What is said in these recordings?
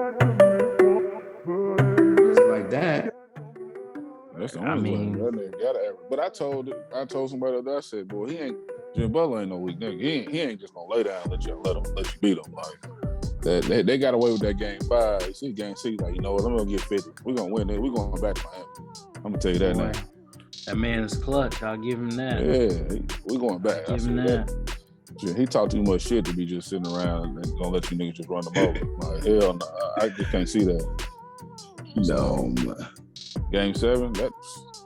Just like that. That's the only way. That nigga got to average. But I told somebody that I said, boy, Jim Butler ain't no weak nigga. He ain't just gonna lay down and let you beat him. Like they got away with that game 5. You see game 6, like, you know what? I'm gonna get 50. We're gonna win it. We're going back to Miami. I'm gonna tell you that now. That man is clutch. I'll give him that. Yeah, we're going back. Give him that. He talked too much shit to be just sitting around and gonna let you niggas just run them over. Like, hell no, I just can't see that. No. Game 7,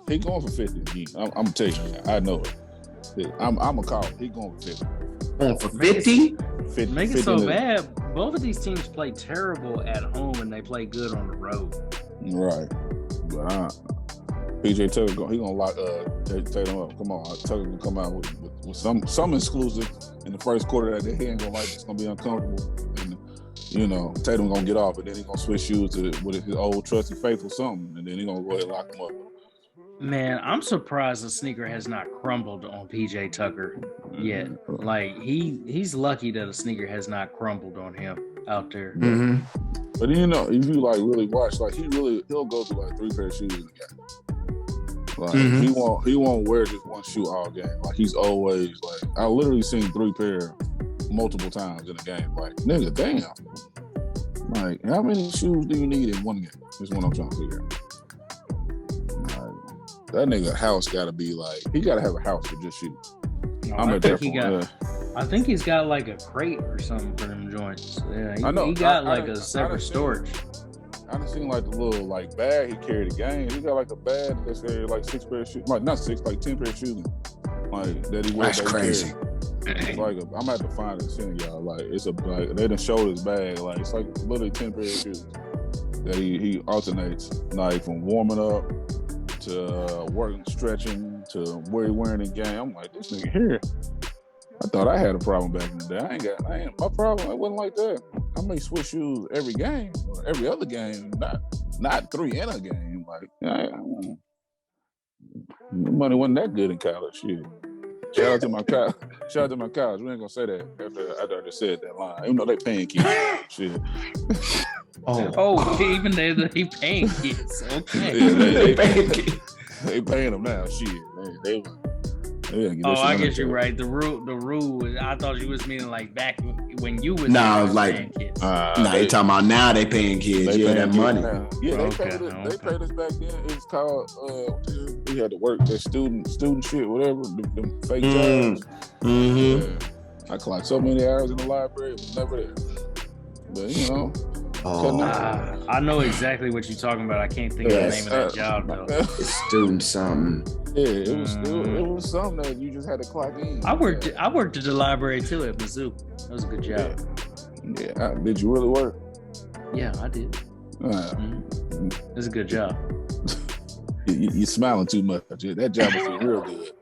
he going for 50. I'm gonna tell you, I know it. I'm gonna call it. He going for 50. Going for 50? Make it so bad. Both of these teams play terrible at home and they play good on the road. Right. But PJ Tucker, he gonna lock Tatum up. Come on, Tucker gonna come out with some exclusive in the first quarter that he ain't gonna like. It's gonna be uncomfortable, and Tatum gonna get off, and then he gonna switch shoes with his old trusty faithful something, and then he gonna go ahead and lock him up. Man, I'm surprised the sneaker has not crumbled on PJ Tucker yet. Like he's lucky that a sneaker has not crumbled on him out there. Mm-hmm. But if you like really watch, like he'll go through like 3 pair of shoes in a game. Like he won't wear just one shoe all game. Like he's always like, I literally seen 3 pair multiple times in a game. Like, nigga, damn. Like, how many shoes do you need in one game? That's what I'm trying to figure out. Like, that nigga house gotta be like, he gotta have a house for just shoes. I think he's got like a crate or something for them joints. Yeah, I know. He got like a separate storage. I done seen like the little like bag he carried the game. He got like a bag that's like 6 pair of shoes, like not 6, like 10 pair of shoes, like that he wears. That's crazy. It's like I'm gonna have to find it and send y'all. Like like they done showed his bag. Like it's like literally 10 pair of shoes that he alternates, like from warming up to working, stretching to where he wearing the game. I'm like, this nigga here. I thought I had a problem back in the day. My problem. It wasn't like that. I may switch shoes every game, or every other game, not 3 in a game. Like, the money wasn't that good in college. Shit. Shout out to my college. We ain't gonna say that after I just said that line. Even though they paying kids. Shit. Even they paying kids. Okay. Yeah, they paying kids. They paying them now. Shit. I guess you're right. The rule. I thought you was meaning like back when you was. Nah, like kids. You're talking about now they paying kids. That money. Now. Yeah, they paid us back then. It's called. We had to work that student shit, whatever. Them fake jobs. Mm-hmm. Yeah. I clocked so many hours in the library. It was never there. But I know exactly what you're talking about. I can't think of the name of that job though. It's student something. Yeah, it was something that you just had to clock in. I worked at the library too at Mizzou. That was a good job. Yeah. Did you really work? Yeah, I did. It was a good job. You're smiling too much. That job was real good.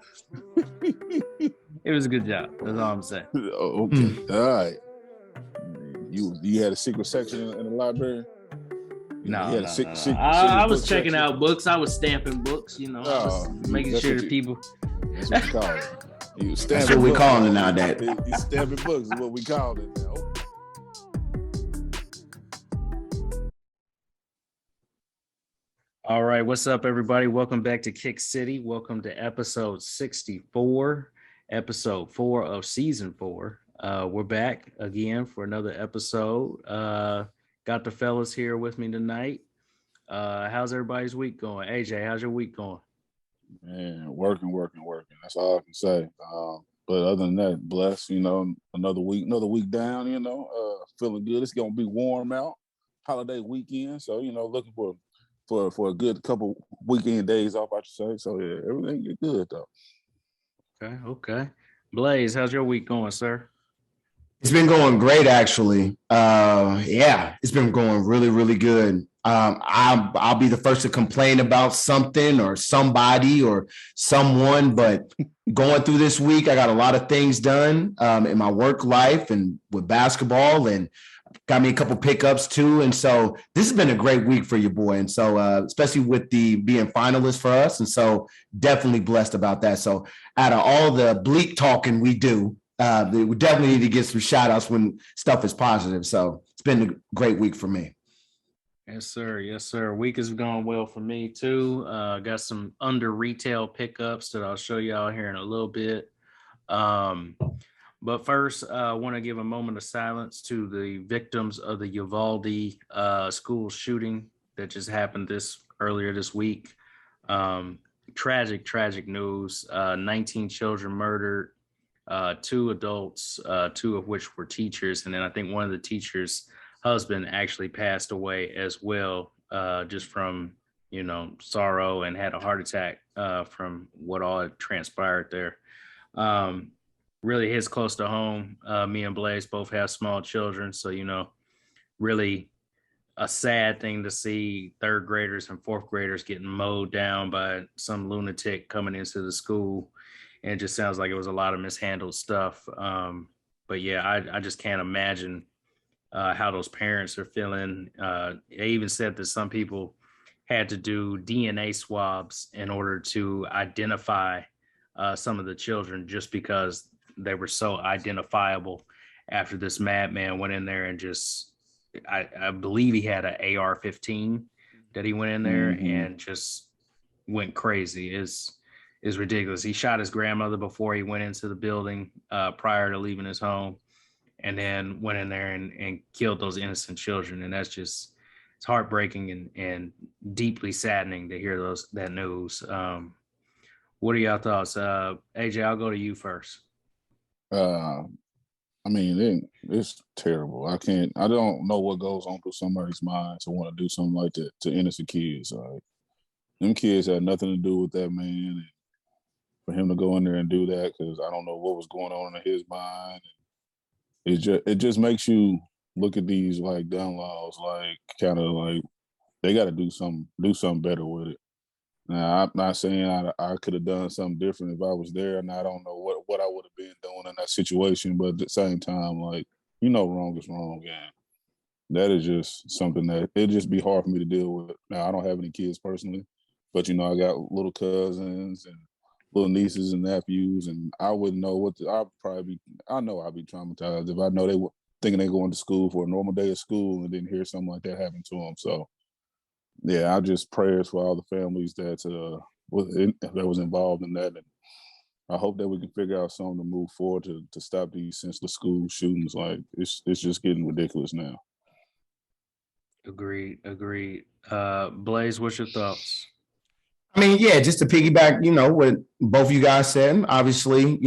It was a good job. That's all I'm saying. Okay. All right. You had a secret section in the library? No. I was checking out books. I was stamping books, I was making sure that people. That's what we call it. That's what we calling it now, Dad. You stamping books is what we call it now. All right, what's up, everybody? Welcome back to Kick City. Welcome to episode 64, episode 4 of season 4. We're back again for another episode. Got the fellas here with me tonight. How's everybody's week going? AJ, how's your week going? Man, working. That's all I can say. But other than that, blessed, another week down, feeling good. It's going to be warm out, holiday weekend. So, looking for a good couple weekend days off, I should say. So, yeah, everything is good, though. Okay. Blaze, how's your week going, sir? It's been going great, actually. It's been going really, really good. I'll be the first to complain about something or somebody or someone, but going through this week, I got a lot of things done in my work life and with basketball, and got me a couple pickups too. And so this has been a great week for your boy. And so especially with the being finalists for us. And so definitely blessed about that. So out of all the bleak talking we do, we definitely need to get some shout outs when stuff is positive. So it's been a great week for me. Yes, sir. Yes, sir. Week has gone well for me too. Got some under retail pickups that I'll show y'all here in a little bit. Um, but first, I want to give a moment of silence to the victims of the Uvalde school shooting that just happened earlier this week. Um, tragic news. 19 children murdered, two adults, two of which were teachers, and then I think one of the teachers' husband actually passed away as well, just from sorrow, and had a heart attack from what all had transpired there. Um, Really hits close to home. Me and Blaze both have small children, so really a sad thing to see third graders and fourth graders getting mowed down by some lunatic coming into the school. And it just sounds like it was a lot of mishandled stuff. But yeah, I just can't imagine how those parents are feeling. They even said that some people had to do DNA swabs in order to identify some of the children, just because they were so identifiable after this madman went in there and just, I believe he had an AR-15 that he went in there and just went crazy. Is ridiculous. He shot his grandmother before he went into the building, prior to leaving his home, and then went in there and killed those innocent children. And that's just, it's heartbreaking and deeply saddening to hear that news. What are y'all thoughts? AJ, I'll go to you first. Uh, I mean, it's terrible. I don't know what goes on through somebody's mind to want to do something like that to innocent kids. Like, them kids had nothing to do with that man. And for him to go in there and do that, because I don't know what was going on in his mind. It just makes you look at these like gun laws, like kind of like they got to do something better with it. Now, I'm not saying I could have done something different if I was there, and I don't know what I would have been doing in that situation. But at the same time, like, wrong is wrong, and that is just something that it'd just be hard for me to deal with. Now, I don't have any kids personally, but I got little cousins and little nieces and nephews, and I wouldn't know I know I'd be traumatized if I know they were thinking they going to school for a normal day of school and didn't hear something like that happen to them. So yeah, I just prayers for all the families that was involved in that, and I hope that we can figure out something to move forward to stop these senseless school shootings. Like, it's just getting ridiculous now. Agreed. Blaze, what's your thoughts? I mean, yeah, just to piggyback, what both you guys said, obviously,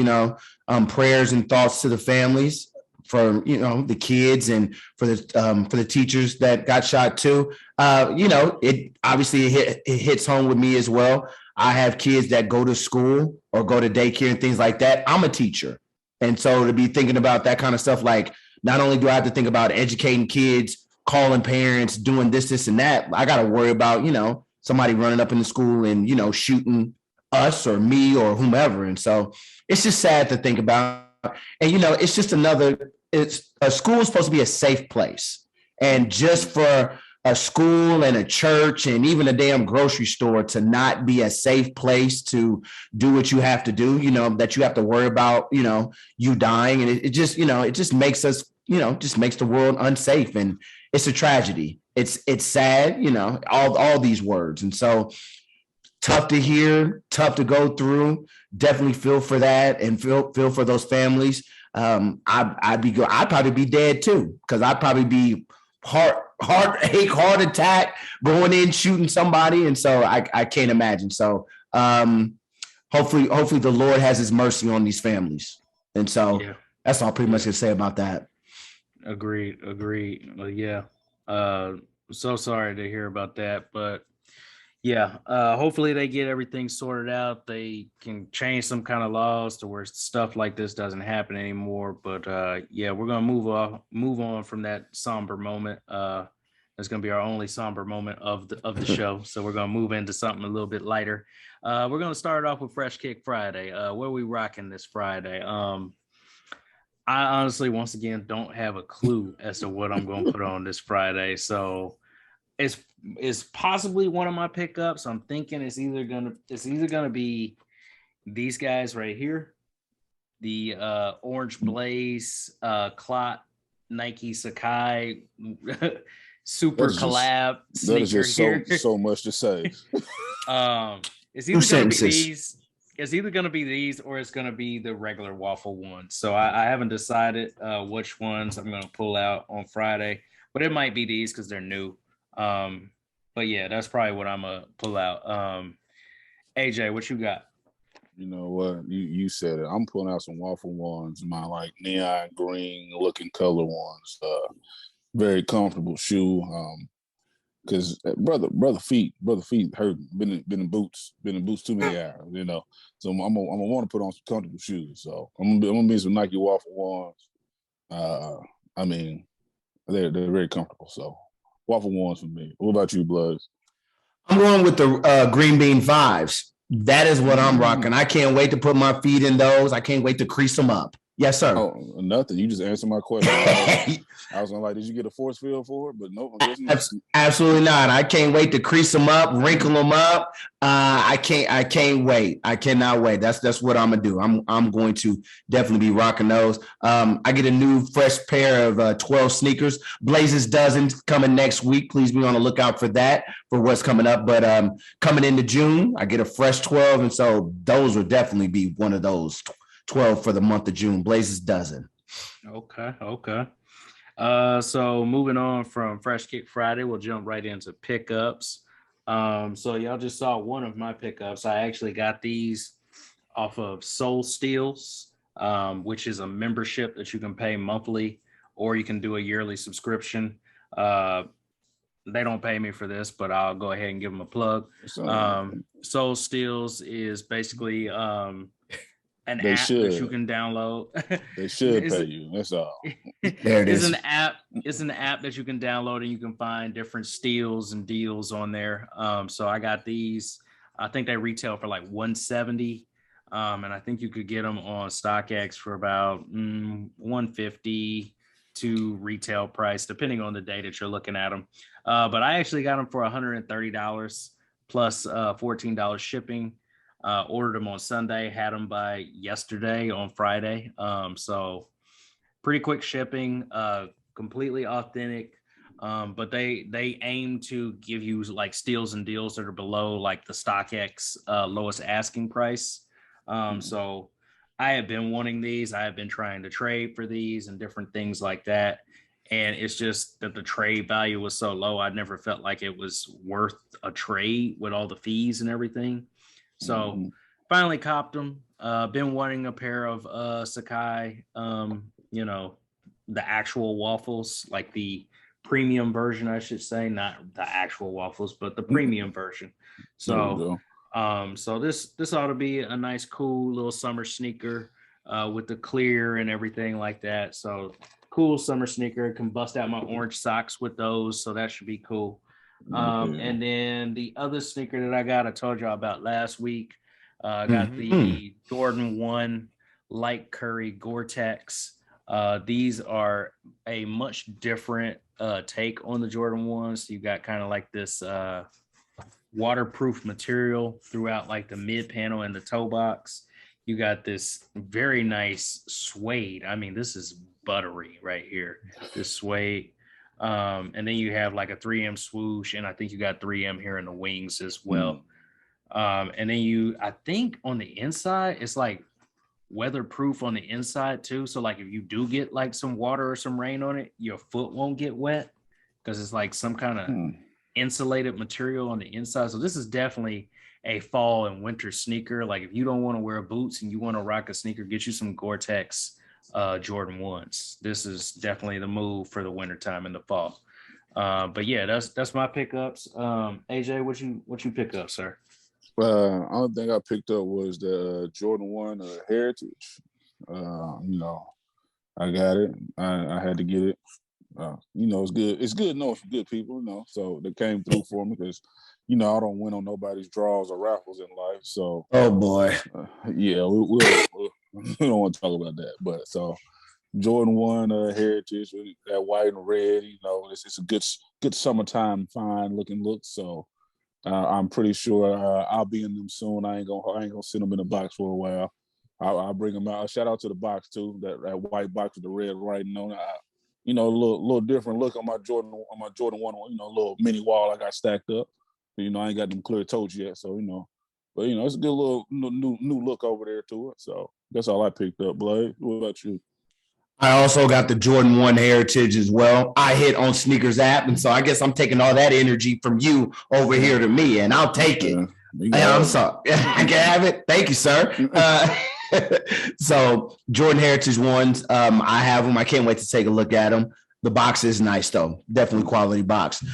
prayers and thoughts to the families for, the kids, and for the teachers that got shot too. It obviously it hits home with me as well. I have kids that go to school or go to daycare and things like that. I'm a teacher. And so to be thinking about that kind of stuff, like, not only do I have to think about educating kids, calling parents, doing this, and that, I got to worry about, somebody running up in the school and, shooting us or me or whomever. And so it's just sad to think about. And, it's just it's a school is supposed to be a safe place. And just for a school and a church and even a damn grocery store to not be a safe place to do what you have to do, that you have to worry about, you dying. And it just, it just makes us, just makes the world unsafe. And it's a tragedy. It's sad, all these words. And so tough to hear, tough to go through. Definitely feel for that and feel for those families. I'd probably be dead too, because I'd probably be heart attack, going in shooting somebody. And so I can't imagine. So hopefully the Lord has his mercy on these families. And so that's all pretty much to say about that. Agreed. Well, yeah. So sorry to hear about that, but yeah, hopefully they get everything sorted out. They can change some kind of laws to where stuff like this doesn't happen anymore. But yeah, we're gonna move on from that somber moment. That's gonna be our only somber moment of the show. So we're gonna move into something a little bit lighter. We're gonna start off with Fresh Kick Friday. What are we rocking this Friday? I honestly, once again, don't have a clue as to what I'm going to put on this Friday. So it's possibly one of my pickups. I'm thinking it's either gonna be these guys right here, the Orange Blaze Clot Nike Sakai super collab that is sneaker just here. so much to say. It's either going to be these. It's either going to be these or it's going to be the regular waffle ones. So I haven't decided which ones I'm going to pull out on Friday, but it might be these because they're new. But yeah, that's probably what I'm gonna pull out. AJ, what you got? You know what? You said it. I'm pulling out some waffle ones, my like neon green looking color ones. Very comfortable shoe. Because brother feet hurt. Been in boots too many hours. You know, so I'm gonna want to put on some comfortable shoes. So I'm gonna be some Nike waffle ones. I mean, they're very comfortable. So waffle ones for me. What about you, Bloods? I'm going with the green bean fives. That is what I'm rocking. I can't wait to put my feet in those. I can't wait to crease them up. Yes, sir. Oh, nothing. You just answered my question. I was like, did you get a force field for it? But nope. Absolutely not. I can't wait to crease them up, wrinkle them up. I can't wait. I cannot wait. That's what I'm gonna do. I'm going to definitely be rocking those. I get a new fresh pair of 12 sneakers. Blazers dozen coming next week. Please be on the lookout for that, for what's coming up. But coming into June, I get a fresh 12, and so those will definitely be one of those 12 for the month of June. Blazers dozen. Okay. So moving on from Fresh Kick Friday, we'll jump right into pickups. So y'all just saw one of my pickups. I actually got these off of Soul Steals, which is a membership that you can pay monthly, or you can do a yearly subscription. They don't pay me for this, but I'll go ahead and give them a plug. Soul Steals is basically an app that you can download. They should pay you. That's all. There it is. It's an app that you can download and you can find different steals and deals on there. So I got these. I think they retail for like $170. And I think you could get them on StockX for about $150 to retail price, depending on the day that you're looking at them. But I actually got them for $130 plus $14 shipping. Ordered them on Sunday, had them by yesterday on Friday. So pretty quick shipping, completely authentic. But they aim to give you like steals and deals that are below like the StockX lowest asking price. So I have been wanting these. I have been trying to trade for these and different things like that. And it's just that the trade value was so low. I never felt like it was worth a trade with all the fees and everything. So finally copped them. Been wanting a pair of Sakai, the actual waffles, like the premium version, I should say, not the actual waffles, but the premium version. So, so this ought to be a nice, cool little summer sneaker with the clear and everything like that. So cool summer sneaker. Can bust out my orange socks with those, so that should be cool. And then the other sneaker that I told y'all about last week, got the Jordan 1 Light Curry Gore-Tex. These are a much different take on the Jordan 1s. You got kind of like this waterproof material throughout like the mid panel and the toe box. You got this very nice suede. I mean, this is buttery right here, this suede. And then you have like a 3M swoosh, and I think you got 3M here in the wings as well. And then I think on the inside, it's like weatherproof on the inside too. So like if you do get like some water or some rain on it, your foot won't get wet because it's like some kind of insulated material on the inside. So this is definitely a fall and winter sneaker. Like if you don't want to wear boots and you want to rock a sneaker, get you some Gore-Tex Jordan 1s. This is definitely the move for the wintertime and the fall. But yeah, that's my pickups. AJ, what you pick up, sir? Only thing I picked up was the Jordan 1 Heritage. I got it. I had to get it. It's good. It's good knowing from good people, so they came through for me because, I don't win on nobody's draws or raffles in life. So, oh boy, we don't want to talk about that. But so Jordan 1 Heritage with that white and red, it's a good summertime fine looking look. So I'm pretty sure I'll be in them soon. I ain't gonna send them in the box for a while. I'll bring them out. Shout out to the box too, that white box with the red writing on it. a little different look on my Jordan 1, a little mini wall I got stacked up. I ain't got them clear toes yet, so but it's a good little new look over there to it. So that's all I picked up, Blade. What about you? I also got the Jordan 1 Heritage as well. I hit on Sneakers app, and so I guess I'm taking all that energy from you over here to me, and I'll take it. I'm sorry. I can have it. Thank you, sir. So Jordan Heritage ones, I have them. I can't wait to take a look at them. The box is nice, though. Definitely quality box.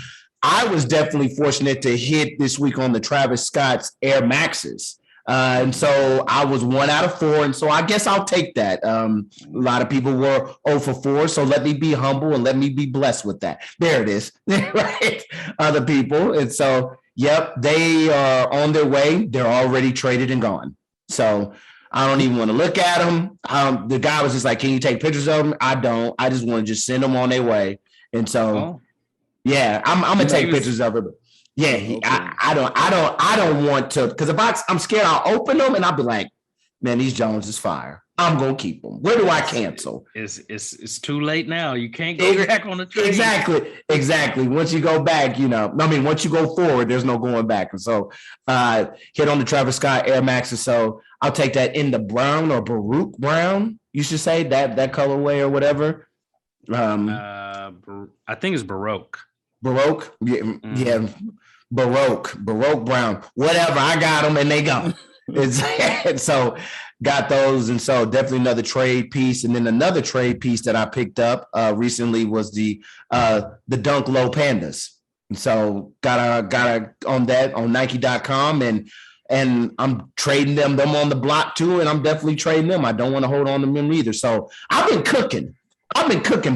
I was definitely fortunate to hit this week on the Travis Scott's Air Maxes. And so I was 1 out of 4. And so I guess I'll take that. A lot of people were 0 for 4. So let me be humble and let me be blessed with that. There it is. Right. Other people. And so, yep, they are on their way. They're already traded and gone. So I don't even want to look at them. The guy was just like, can you take pictures of them? I don't. I just want to just send them on their way. And so, yeah, I'm going to take pictures of it. Yeah, okay. I don't want to, because if I'm scared, I'll open them and I'll be like, man, these Jones is fire. I'm gonna keep them. Where do I cancel? It's too late now. You can't go back on the trade. Exactly. Once you go back, once you go forward, there's no going back. And so hit on the Travis Scott Air Maxes. So I'll take that in the brown or Baroque brown. You should say that colorway or whatever. I think it's Baroque. Baroque, yeah. Baroque brown, whatever. I got them and they go. So got those, and so definitely another trade piece. And then another trade piece that I picked up recently was the Dunk Low Pandas. And so got on that on Nike.com, and I'm trading them on the block too, and I'm definitely trading them. I don't want to hold on to them either. So I've been cooking.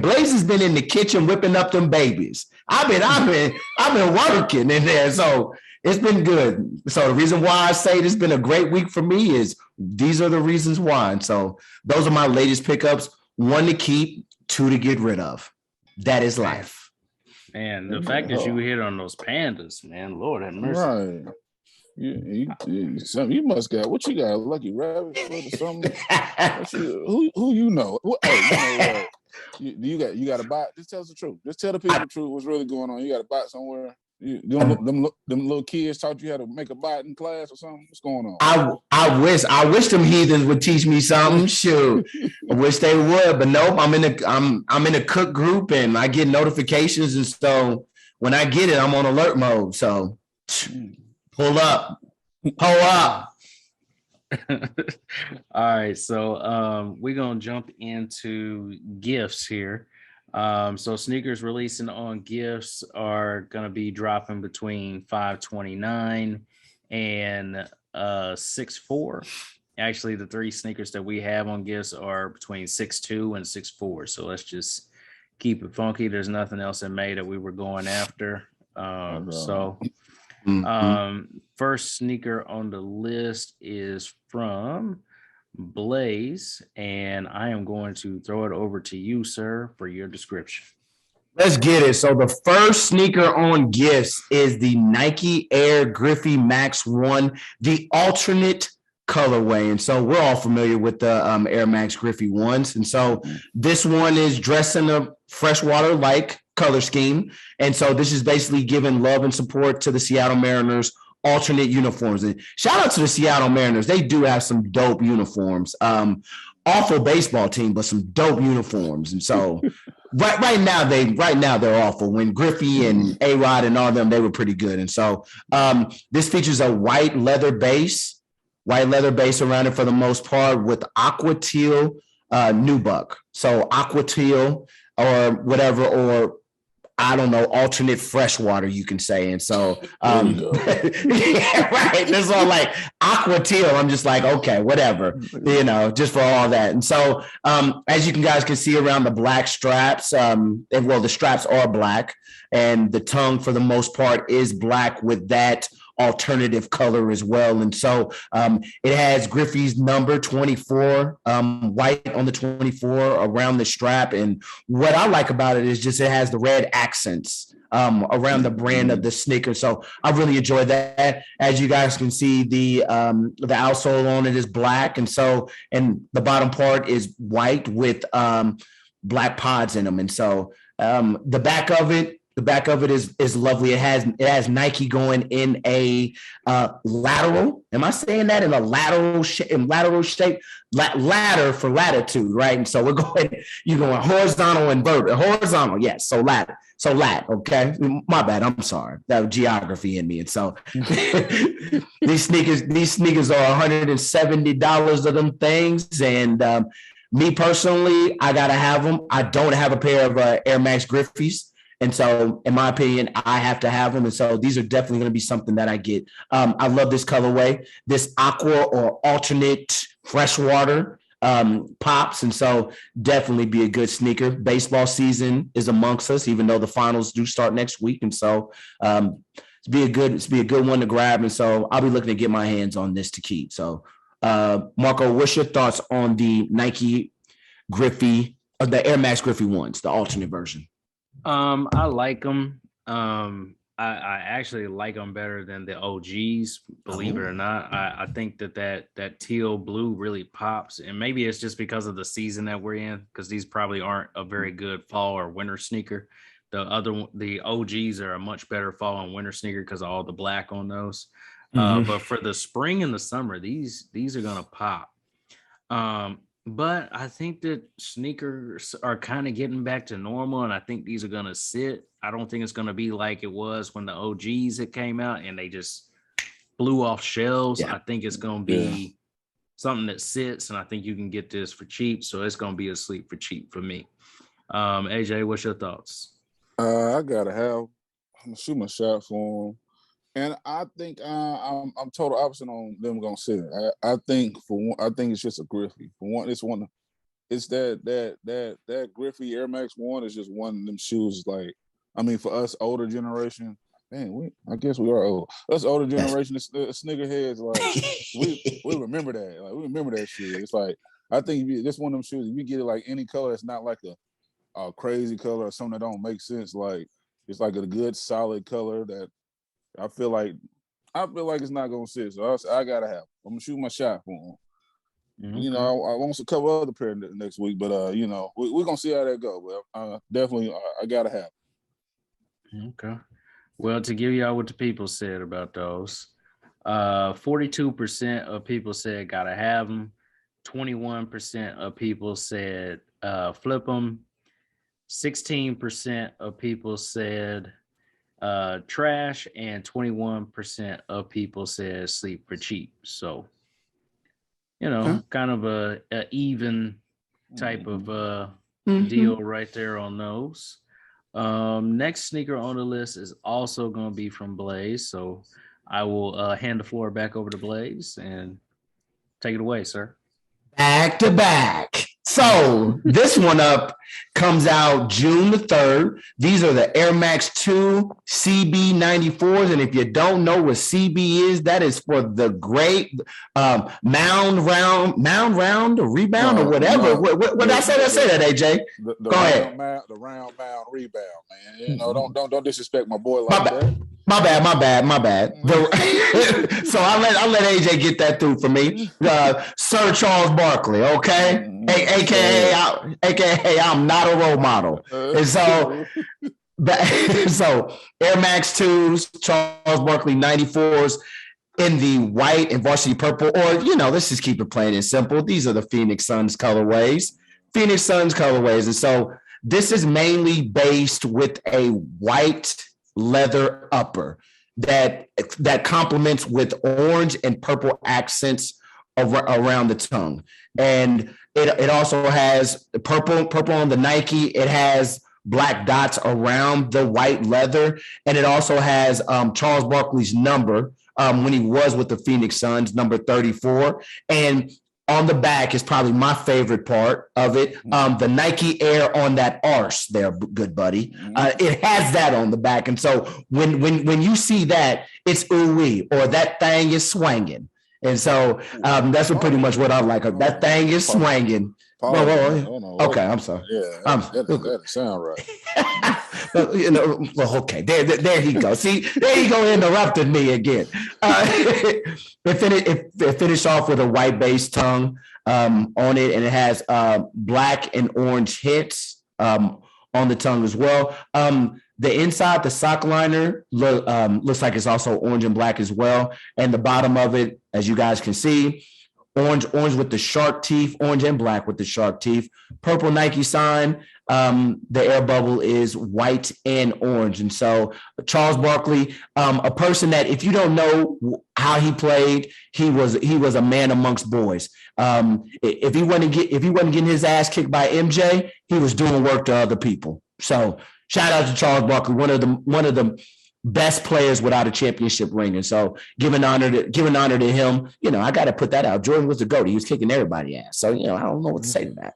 Blaze has been in the kitchen whipping up them babies. I've been working in there. So it's been good. So the reason why I say it's been a great week for me is these are the reasons why. And so those are my latest pickups. 1 to keep, 2 to get rid of. That is life. Man, the fact that you hit on those pandas, man, Lord have mercy. Right. You must got what you got, a lucky rabbit or something. Who you know? You got a bot? Just tell us the truth. Just tell the people the truth. What's really going on? You got a bot somewhere? Them little kids taught you how to make a bot in class or something? What's going on? I wish them heathens would teach me something. Shoot, I wish they would, but nope. I'm in a cook group and I get notifications, and so when I get it, I'm on alert mode. So. Pull up. All right, so we're gonna jump into gifts here. So sneakers releasing on gifts are gonna be dropping between $529 and $6.4. Actually, the 3 sneakers that we have on gifts are between $6.2 and $6.4. So let's just keep it funky. There's nothing else in May that we were going after. First sneaker on the list is from Blaze, and I am going to throw it over to you, sir, for your description. Let's get it. So the first sneaker on gifts is the Nike Air Griffey Max 1, the alternate colorway. And so we're all familiar with the Air Max Griffey ones. And so this one is dressed in a freshwater-like color scheme. And so this is basically giving love and support to the Seattle Mariners alternate uniforms. And shout out to the Seattle Mariners. They do have some dope uniforms. Awful baseball team, but some dope uniforms. And so right now they're awful. When Griffey and A-Rod and all of them, they were pretty good. And so this features a white leather base around it for the most part with aqua teal nubuck. So aqua teal or whatever, or I don't know, alternate freshwater, you can say. And so, yeah, right. This all like aqua teal. I'm just like, okay, whatever, just for all that. And so, as you guys can see around the black straps, the straps are black and the tongue for the most part is black with that alternative color as well. And so it has Griffey's number 24, white on the 24 around the strap. And what I like about it is just it has the red accents around the brand of the sneaker. So I really enjoy that. As you guys can see, the outsole on it is black. And the bottom part is white with black pods in them. And so the back of it is lovely. It has Nike going in a lateral. Am I saying that in a lateral shape? Ladder for latitude, right? And so you're going horizontal and vertical. Horizontal, yes. So lat. Okay. My bad. I'm sorry. That was geography in me. And so these sneakers are $170 of them things. And me personally, I gotta have them. I don't have a pair of Air Max Griffies. And so, in my opinion, I have to have them. And so these are definitely going to be something that I get. I love this colorway, this aqua or alternate freshwater pops. And so definitely be a good sneaker. Baseball season is amongst us, even though the finals do start next week. And so it's be a good one to grab. And so I'll be looking to get my hands on this to keep. So Marco, what's your thoughts on the Nike Griffey or the Air Max Griffey ones, the alternate version? I like them. I actually like them better than the OGs, believe it or not. I think that teal blue really pops, and maybe it's just because of the season that we're in, because these probably aren't a very good fall or winter sneaker. The OGs are a much better fall and winter sneaker because of all the black on those. But for the spring and the summer, these are gonna pop. But I think that sneakers are kind of getting back to normal, and I think these are going to sit. I don't think it's going to be like it was when the OGs it came out and they just blew off shelves. Yeah. I think it's going to be something that sits, and I think you can get this for cheap. So it's going to be a sleep for cheap for me. AJ, what's your thoughts? I'm gonna shoot my shot for them. And I think I'm total opposite on them gonna sit. I think it's just a Griffey. For one, it's that Griffey Air Max 1 is just one of them shoes. Like, I mean, for us older generation, man, I guess we are old. Us older generation, sneakerheads, like we remember that. Like we remember that shoe. It's like I think this one of them shoes. If you get it like any color, it's not like a crazy color or something that don't make sense. Like it's like a good solid color that. I feel like it's not gonna sit, so I gotta have it. I'm gonna shoot my shot for him. Mm-hmm. You know, I want a couple other pair next week, but you know, we're gonna see how that go. But definitely, I gotta have it. Okay. Well, to give y'all what the people said about those, 42% of people said gotta have them. 21% of people said flip them. 16% of people said trash, and 21% of people said sleep for cheap. So, you know, kind of a even type of deal right there on those. Next sneaker on the list is also going to be from Blaze. So I will hand the floor back over to Blaze and take it away, sir. Back to back. So this one up comes out June the 3rd. These are the Air Max 2 CB 94s. And if you don't know what CB is, that is for the great mound round or rebound or whatever. What did I say? I say that, AJ. Go ahead. The round mound rebound, man. You know, don't disrespect my boy like that. My bad. So I'll let AJ get that through for me. Sir Charles Barkley, okay? AKA I'm not a role model. And so Air Max 2s, Charles Barkley 94s in the white and varsity purple, or, you know, let's just keep it plain and simple. These are the Phoenix Suns colorways. And so this is mainly based with a white leather upper that complements with orange and purple accents around the tongue. And it also has purple on the Nike. It has black dots around the white leather. And it also has Charles Barkley's number when he was with the Phoenix Suns, number 34. And on the back is probably my favorite part of it. The Nike Air on that arse there, good buddy. It has that on the back. And so when you see that, it's ooh-wee, or that thing is swinging. And so that's pretty much what I like. That thing is swinging. Okay, I'm sorry. Yeah, that doesn't sound right. You know, well, okay, there he goes. See, there he go, interrupted me again. It finished off with a white base tongue on it, and it has black and orange hits on the tongue as well. The inside, the sock liner looks like it's also orange and black as well. And the bottom of it, as you guys can see, orange with the shark teeth, orange and black with the shark teeth. Purple Nike sign. The air bubble is white and orange. And so Charles Barkley, a person that if you don't know how he played, he was a man amongst boys. If he wasn't getting his ass kicked by MJ, he was doing work to other people. So shout out to Charles Barkley, one of the best players without a championship ring. And so giving honor to him, I got to put that out. Jordan was the GOAT. He was kicking everybody's ass. So, I don't know what to say to that.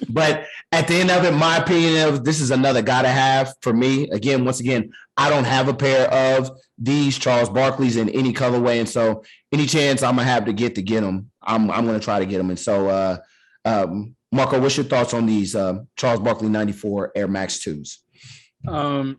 But at the end of it, my opinion of this is another gotta have for me. Once again, I don't have a pair of these Charles Barkleys in any colorway. And so any chance I'm going to have to get them, I'm going to try to get them. And so, Marco, what's your thoughts on these Charles Barkley 94 Air Max 2s?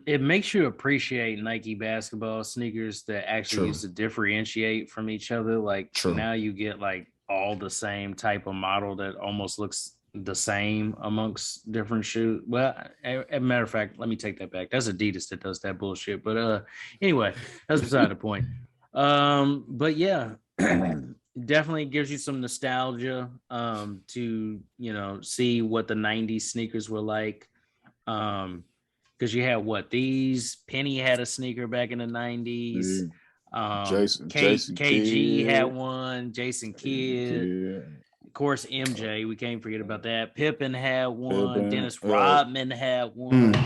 It makes you appreciate Nike basketball sneakers that actually used to differentiate from each other. Like now you get like all the same type of model that almost looks the same amongst different shoes. Well, as a matter of fact, let me take that back. That's Adidas that does that bullshit. But anyway, that's beside the point. But yeah, definitely gives you some nostalgia to see what the 90s sneakers were like. Because you had these Penny had a sneaker back in the 90s. Jason KG Kidd had one. Jason Kidd. Yeah. Of course, MJ. We can't forget about that. Pippen had one. Dennis Rodman had one.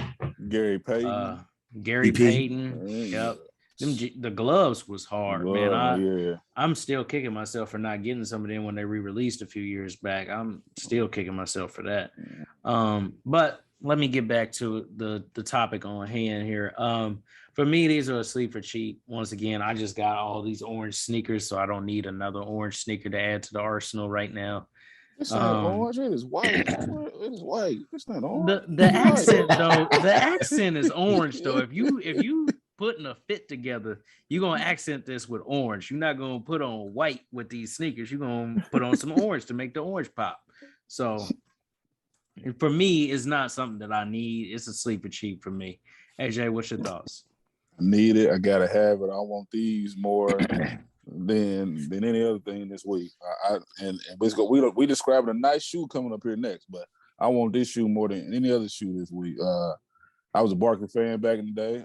Gary Payton. Gary Payton. Yep. The gloves was hard, man. I'm still kicking myself for not getting some of them when they re-released a few years back. I'm still kicking myself for that. But let me get back to the topic on hand here. For me, these are a sleeper cheap. Once again, I just got all these orange sneakers, so I don't need another orange sneaker to add to the arsenal right now. It's not orange. It is white. It is white. It's not orange. The accent though. The accent is orange though. If you putting a fit together, you're gonna accent this with orange. You're not gonna put on white with these sneakers. You're gonna put on some orange to make the orange pop. So for me, it's not something that I need. It's a sleeper cheap for me. AJ, what's your thoughts? I need it. I gotta have it. I want these more than any other thing this week. And we describing a nice shoe coming up here next, but I want this shoe more than any other shoe this week. I was a Barkley fan back in the day.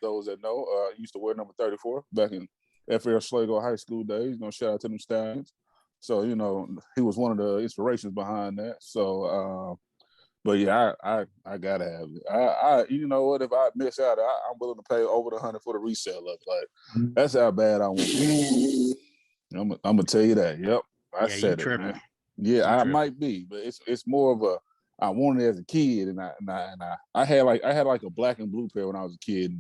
Those that know, used to wear number 34 back in F.L. Schlegel high school days. Shout out to them Stallions. So, he was one of the inspirations behind that. So, but yeah, I gotta have it. You know what? If I miss out, I'm willing to pay over the $100 for the resale of it. Like that's how bad I want it. I'm gonna tell you that. Yep, I said it. Man. Yeah, I might be, but it's more of a. I wanted it as a kid, and I had like a black and blue pair when I was a kid,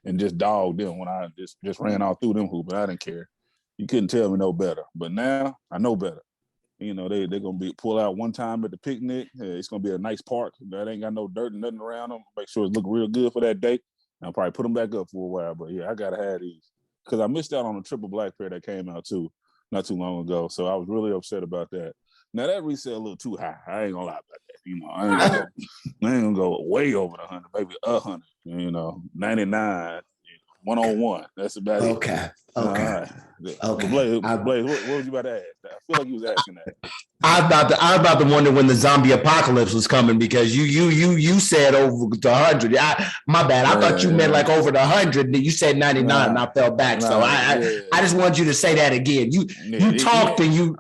and just dogged them when I just ran all through them hoops. I didn't care. You couldn't tell me no better. But now I know better. They're gonna be pull out one time at the picnic. It's gonna be a nice park that ain't got no dirt and nothing around them. Make sure it look real good for that day. And I'll probably put them back up for a while. But yeah, I gotta have these because I missed out on a triple black pair that came out too not too long ago. So I was really upset about that. Now that resale a little too high. I ain't gonna lie about that. I ain't gonna go way over the 100, maybe 100. 99, 101. That's about it. Okay. Okay. Blaze, what was you about to ask? I feel like you was asking that. I was about to wonder when the zombie apocalypse was coming because you said over the 100. My bad. I thought you meant like over the 100. You said 99, and I fell back. So I just want you to say that again. You talked and you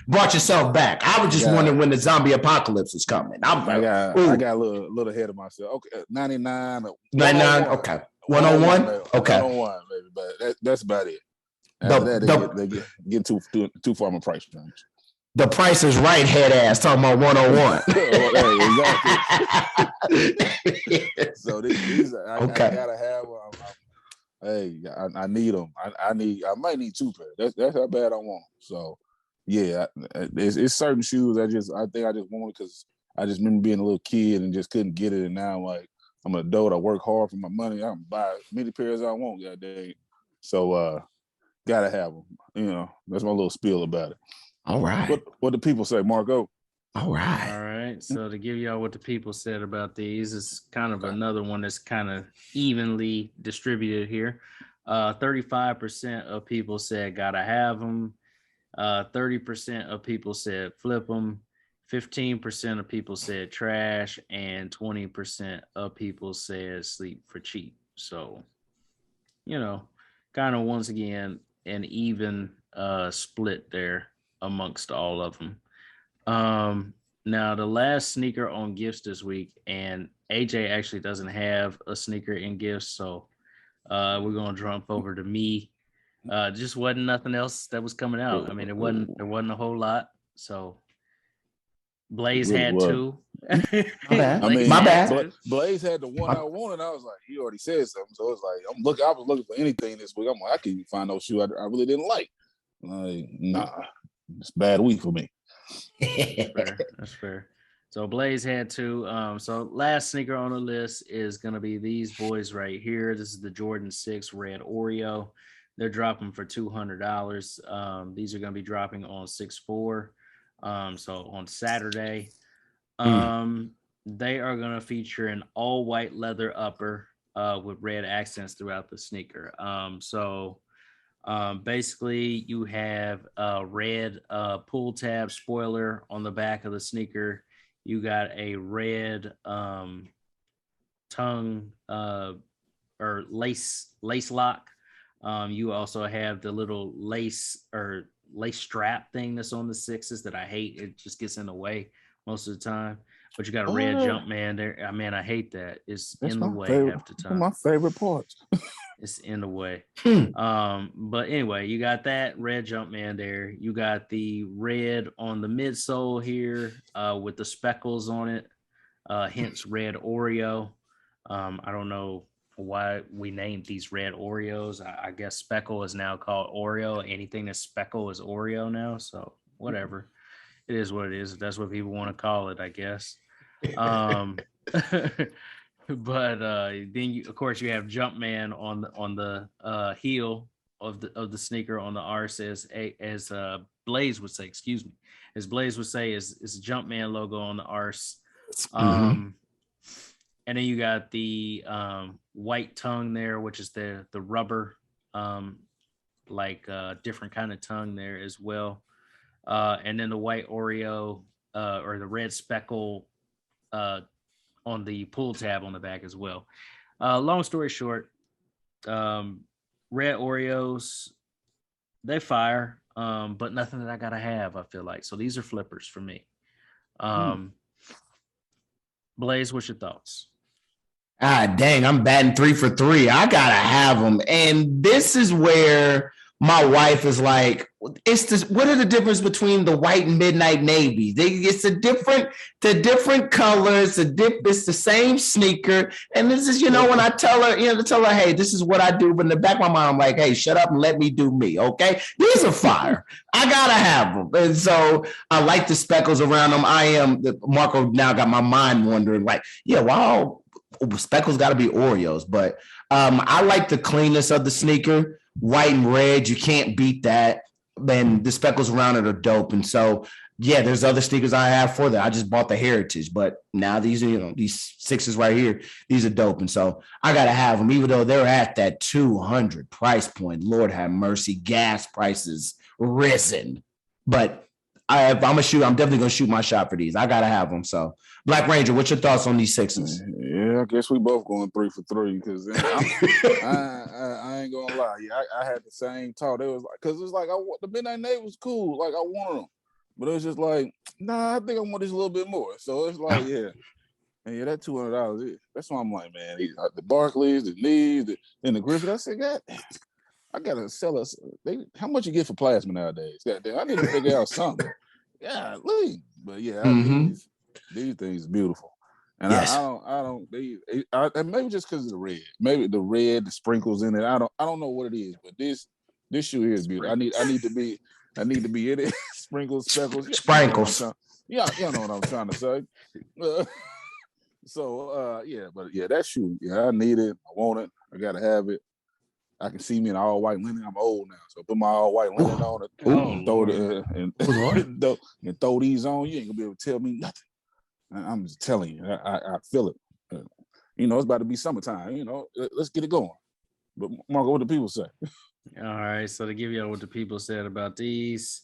brought yourself back. I was just wondering when the zombie apocalypse was coming. I got a little ahead of myself. Okay, 99. 99. Okay. 101. Okay. 101, baby. But that's about it. After that, they get too far my price range. The Price is Right head ass talking about 101. Exactly. So these I gotta have them. I need them. I might need two pairs. That's how bad I want. So yeah, it's certain shoes I think I just want it because I just remember being a little kid and just couldn't get it, and now I'm an adult. I work hard for my money. I can buy as many pairs as I want. Goddamn. So gotta have them. That's my little spiel about it. All right. What do people say, Marco? All All right. right. So to give y'all what the people said about these, it's kind of Okay. another one that's kind of evenly distributed here. 35% of people said gotta have them. 30% of people said flip them. 15% of people said trash, and 20% of people said sleep for cheap. So, kind of once again an even split there amongst all of them. Now the last sneaker on gifts this week, and AJ actually doesn't have a sneaker in gifts, so we're gonna jump over to me. Just wasn't nothing else that was coming out. I mean, there wasn't a whole lot. So Blaze Really had was. two. My bad. I mean, My bad. Blaze had the one I wanted. I was like, he already said something, so it's like I was looking for anything this week. I'm like, I can't even find no shoe I really didn't like. Like, nah, it's a bad week for me. That's fair. So Blaze had two. So last sneaker on the list is gonna be these boys right here. This is the Jordan 6 Red Oreo. They're dropping for $200. These are gonna be dropping on 6/4. So on Saturday. They are gonna feature an all white leather upper with red accents throughout the sneaker. Basically, you have a red pull tab spoiler on the back of the sneaker. You got a red tongue or lace lock. You also have the little lace strap thing that's on the sixes that I hate. It just gets in the way most of the time. But you got a red jump man there. I mean, I hate that. It's in the way half the time. My favorite parts. It's in the way. But anyway, you got that red jump man there. You got the red on the midsole here with the speckles on it. Hence red Oreo. I don't know why we named these red Oreos. I guess speckle is now called Oreo. Anything that's speckle is Oreo now. So whatever. It is what it is. That's what people want to call it, I guess. But then of course you have Jumpman on the heel of the sneaker on the arse as Blaze would say, as Blaze would say is Jumpman logo on the arse. And then you got the white tongue there, which is the rubber different kind of tongue there as well. And then the white Oreo or the red speckle on the pull tab on the back as well. Long story short, red Oreos, they fire, but nothing that I gotta have, I feel like. So these are flippers for me. Blaze, what's your thoughts? Dang, I'm batting 3 for 3. I gotta have them. And this is where my wife is like, what are the difference between the white and midnight navy? It's the different colors, it's the same sneaker. And this is, when I tell her, hey, this is what I do. But in the back of my mind, I'm like, hey, shut up and let me do me. Okay. These are fire. I gotta have them. And so I like the speckles around them. Marco now got my mind wondering, like, yeah, wow, speckles got to be Oreos. But I like the cleanness of the sneaker. White and red, you can't beat that. And the speckles around it are dope. And so, yeah, there's other sneakers I have for that. I just bought the Heritage, but now these are, these sixes right here, these are dope. And so I got to have them, even though they're at that 200 price point. Lord have mercy, gas prices risen. But I'm definitely going to shoot my shot for these. I got to have them. So, Black Ranger, what's your thoughts on these sixes? Yeah, I guess we both going 3 for 3 because I ain't gonna lie. Yeah, I had the same thought. It was like, because it's like the Midnight Navy was cool. Like I wanted them, but it was just like, nah, I think I want this a little bit more. So it's like, yeah, and yeah, that $200. That's why I'm like, man, the Barclays, the Lees, then the Griffith. I said, God, I gotta sell us. How much you get for plasma nowadays? I need to figure out something. Yeah, but yeah, these things are beautiful. And yes. I don't. And maybe just because of the red, the sprinkles in it. I don't know what it is, but this shoe here is beautiful. I need to be in it. Sprinkles. Yeah, you know what I'm trying to say. Yeah, but yeah, that shoe, yeah, I need it. I want it. I gotta have it. I can see me in all white linen. I'm old now, so put my all white linen on and throw it and throw these on. You ain't gonna be able to tell me nothing. I'm just telling you, I feel it. You know, it's about to be summertime. You know, let's get it going. But Marco, what do people say? All right, so to give you what the people said about these,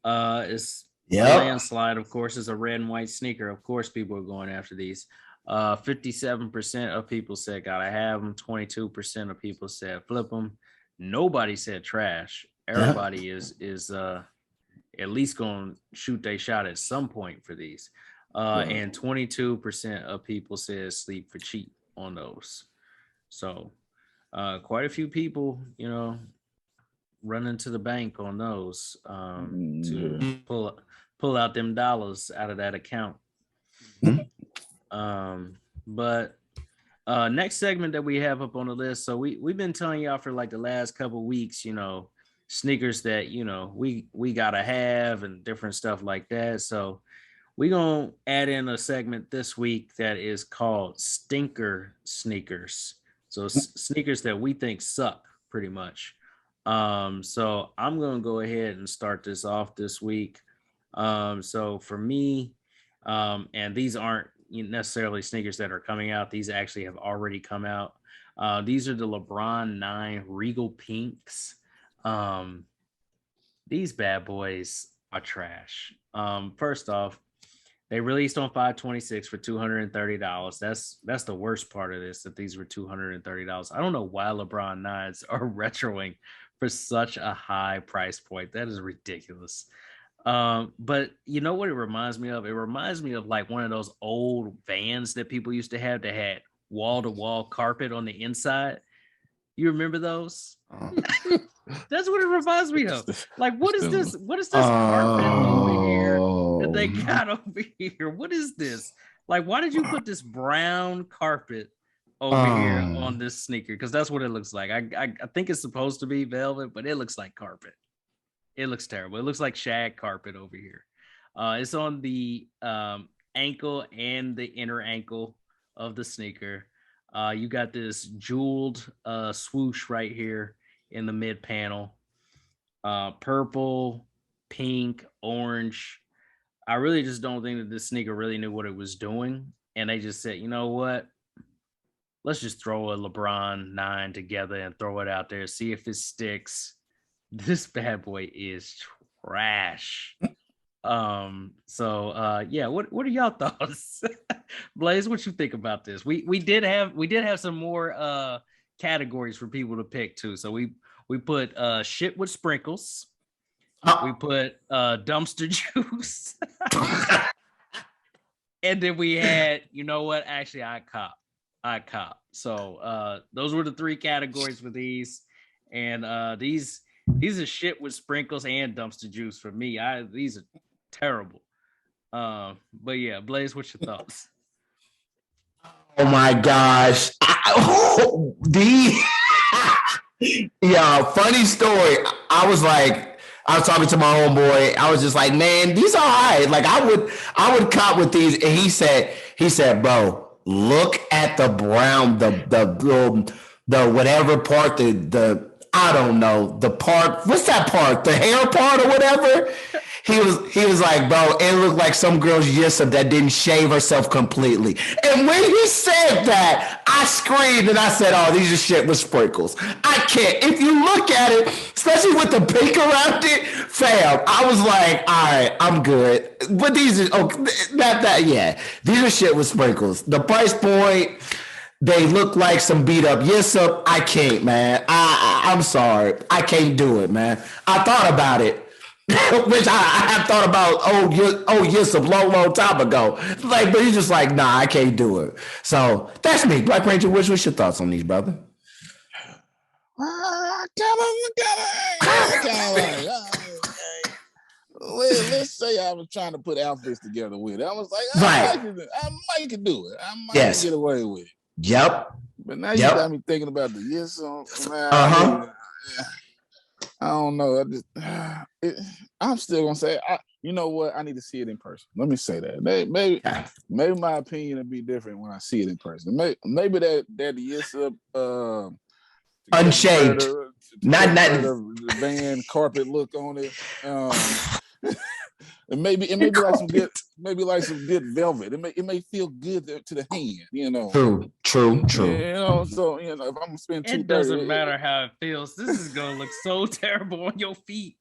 it's a Yep. landslide. Of course, it's a red and white sneaker. Of course, people are going after these. 57% of people said gotta have them. 22% of people said flip them. Nobody said trash. Everybody is at least going to shoot their shot at some point for these. And 22% of people said sleep for cheap on those. So quite a few people, you know, running to the bank on those to pull out them dollars out of that account. But next segment that we have up on the list. So we've been telling y'all for like the last couple of weeks, you know, sneakers that, you know, we gotta have and different stuff like that. So we're gonna add in a segment this week that is called stinker sneakers. So sneakers that we think suck pretty much. So I'm gonna go ahead and start this off this week. So for me, and these aren't necessarily sneakers that are coming out. These actually have already come out. These are the LeBron 9 Regal Pinks. These bad boys are trash. First off, they released on 5/26 for $230. That's the worst part of this, that these were $230. I don't know why LeBron 9s are retroing for such a high price point. That is ridiculous. But you know what it reminds me of? It reminds me of like one of those old vans that people used to have that had wall-to-wall carpet on the inside. You remember those? That's what it reminds me of. Like, what is this? What is this carpet over here that they got over here? What is this? Like, why did you put this brown carpet over here on this sneaker? Because that's what it looks like. I think it's supposed to be velvet, but it looks like carpet. It looks terrible. It looks like shag carpet over here. It's on the ankle and the inner ankle of the sneaker. You got this jeweled swoosh right here in the mid panel. Purple, pink, orange. I really just don't think that this sneaker really knew what it was doing. And they just said, you know what? Let's just throw a LeBron 9 together and throw it out there, see if it sticks. This bad boy is trash. Yeah, what are y'all thoughts? Blaze, what you think about this? We did have some more categories for people to pick too. So we put shit with sprinkles. We put dumpster juice. And then we had, you know what? Actually, I cop. So those were the three categories for these. And these are shit with sprinkles and dumpster juice for me. These are terrible. But yeah, Blaze, what's your thoughts? Oh my gosh. Yeah, funny story. I was talking to my homeboy. I was just like, man, these are all right. Like I would cop with these. And he said, bro, look at the brown, the whatever part, the I don't know, the part, what's that part? The hair part or whatever? He was like, bro, it looked like some girl's yissa that didn't shave herself completely. And when he said that, I screamed and I said, oh, these are shit with sprinkles. I can't. If you look at it, especially with the pink around it, fam, I was like, all right, I'm good. But these are, yeah, these are shit with sprinkles. The price point, they look like some beat up yissa. I can't, man. I'm sorry. I can't do it, man. I thought about it. Which I have thought about yes, a long time ago. Like, but he's just like, nah, I can't do it. So that's me. Black Ranger, what's your thoughts on these, brother? Let's say I was trying to put outfits together with it. I was like, I might can do it. I might get away with it. Yep. But now you got me thinking about the yes song. I don't know. I'm still gonna say, you know what? I need to see it in person. Let me say that. Maybe my opinion will be different when I see it in person. Maybe that yes Unshaved. Not the van carpet look on it. And maybe like some good, velvet. It may feel good to the hand, you know. True. You know, so if I'm gonna spend $230, it doesn't matter how it feels. This is gonna look so terrible on your feet.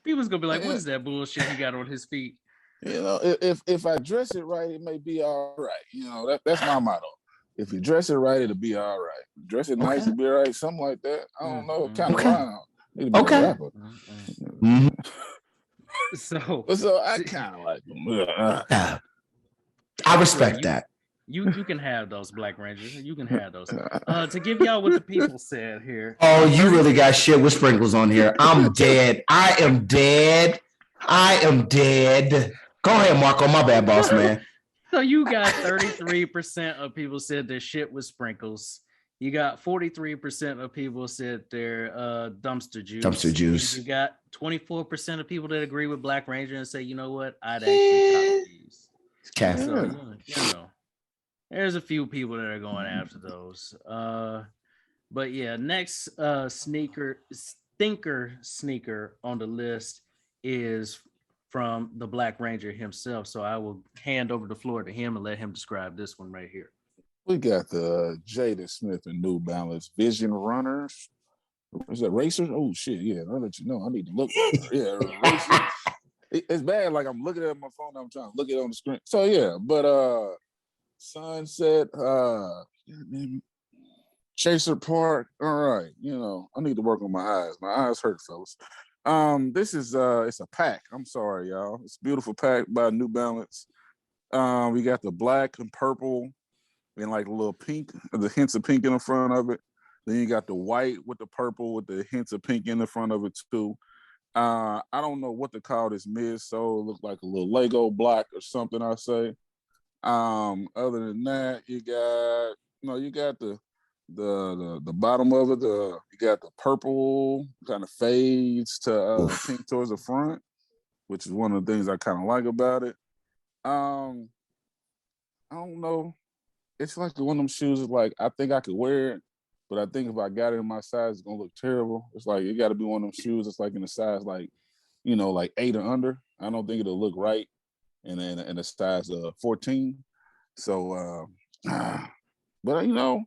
People's gonna be like, "What is that bullshit he got on his feet?" You know, if I dress it right, it may be all right. You know, that's my motto. If you dress it right, it'll be all right. Dress it nice, it'll be all right. Something like that. I don't know. Kind of wild. Okay. So I kind of like them. I respect that. You can have those, Black Rangers. You can have those. To give y'all what the people said here. Oh, you really got shit with sprinkles on here. I'm dead. I am dead. Go ahead, Marco. My bad, boss man. So you got 33% of people said their shit was sprinkles. You got 43% of people said they're dumpster juice. You got 24% of people that agree with Black Ranger and say, you know what, I'd actually cop these. So, you know, there's a few people that are going after those. But yeah, next sneaker on the list is from the Black Ranger himself. So I will hand over the floor to him and let him describe this one right here. We got the Jada Smith and New Balance Vision Runners. Is that Racers? Oh shit, yeah. I'll let you know. I need to look. Yeah, Racers. It's bad. Like I'm looking at my phone. I'm trying to look it on the screen. So yeah, but Sunset, Chaser Park. All right, you know, I need to work on my eyes. My eyes hurt, fellas. This is it's a pack. I'm sorry, y'all. It's a beautiful pack by New Balance. We got the black and purple and like a little pink, the hints of pink in the front of it. Then you got the white with the purple with the hints of pink in the front of it too. I don't know what to call this midsole. It looks like a little Lego block or something, I say. Other than that, you got the bottom of it. You got the purple kind of fades to pink towards the front, which is one of the things I kind of like about it. I don't know. It's like one of them shoes is like, I think I could wear it, but I think if I got it in my size, it's gonna look terrible. It's like it gotta be one of them shoes that's like in the size like, you know, like 8 or under. I don't think it'll look right in a size 14. So but you know,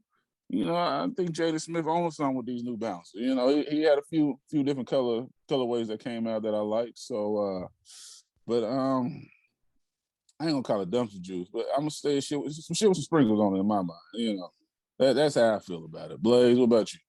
I think Jada Smith owns something with these New Balance. You know, he had a few different colorways that came out that I like. So but I ain't gonna call it dumpster juice, but I'm gonna say some shit with some sprinkles on it in my mind. You know, that's how I feel about it. Blaze, what about you?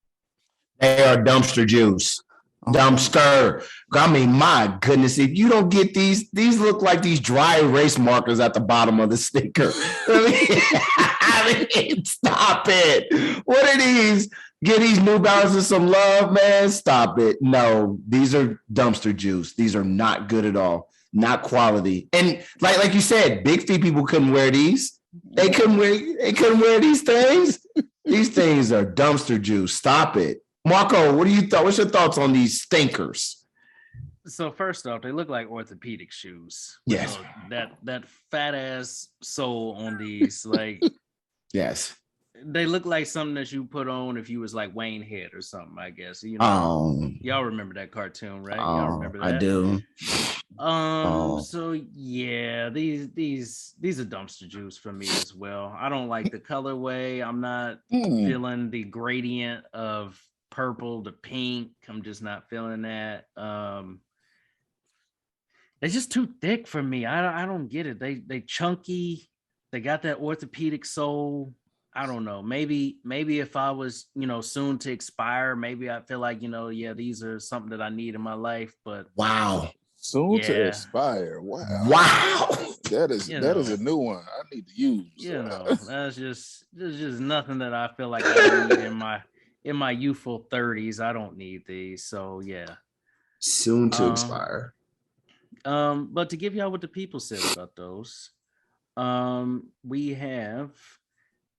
They are dumpster juice. Dumpster. I mean, my goodness, if you don't get these look like these dry erase markers at the bottom of the sticker. I mean, stop it. What are these? Give these New Balances some love, man. Stop it. No, these are dumpster juice. These are not good at all. Not quality. And like you said, big feet people couldn't wear these. They couldn't wear these things. These things are dumpster juice. Stop it. Marco, what do you thought? What's your thoughts on these stinkers? So first off, they look like orthopedic shoes. Yes. That fat ass sole on these, like yes. They look like something that you put on if you was like Wayne Head or something, I guess. You know, y'all remember that cartoon, right? Y'all remember that? I do. So yeah, these are dumpster juice for me as well. I don't like the colorway. I'm not feeling the gradient of purple to pink. I'm just not feeling that. They're just too thick for me. I don't get it. They chunky. They got that orthopedic sole. I don't know. Maybe if I was, soon to expire, maybe I feel like, these are something that I need in my life. But wow. Soon to expire. Wow. That is a new one I need to use. There's just nothing that I feel like I need in my youthful 30s. I don't need these. So yeah. Soon to expire. But to give y'all what the people said about those, we have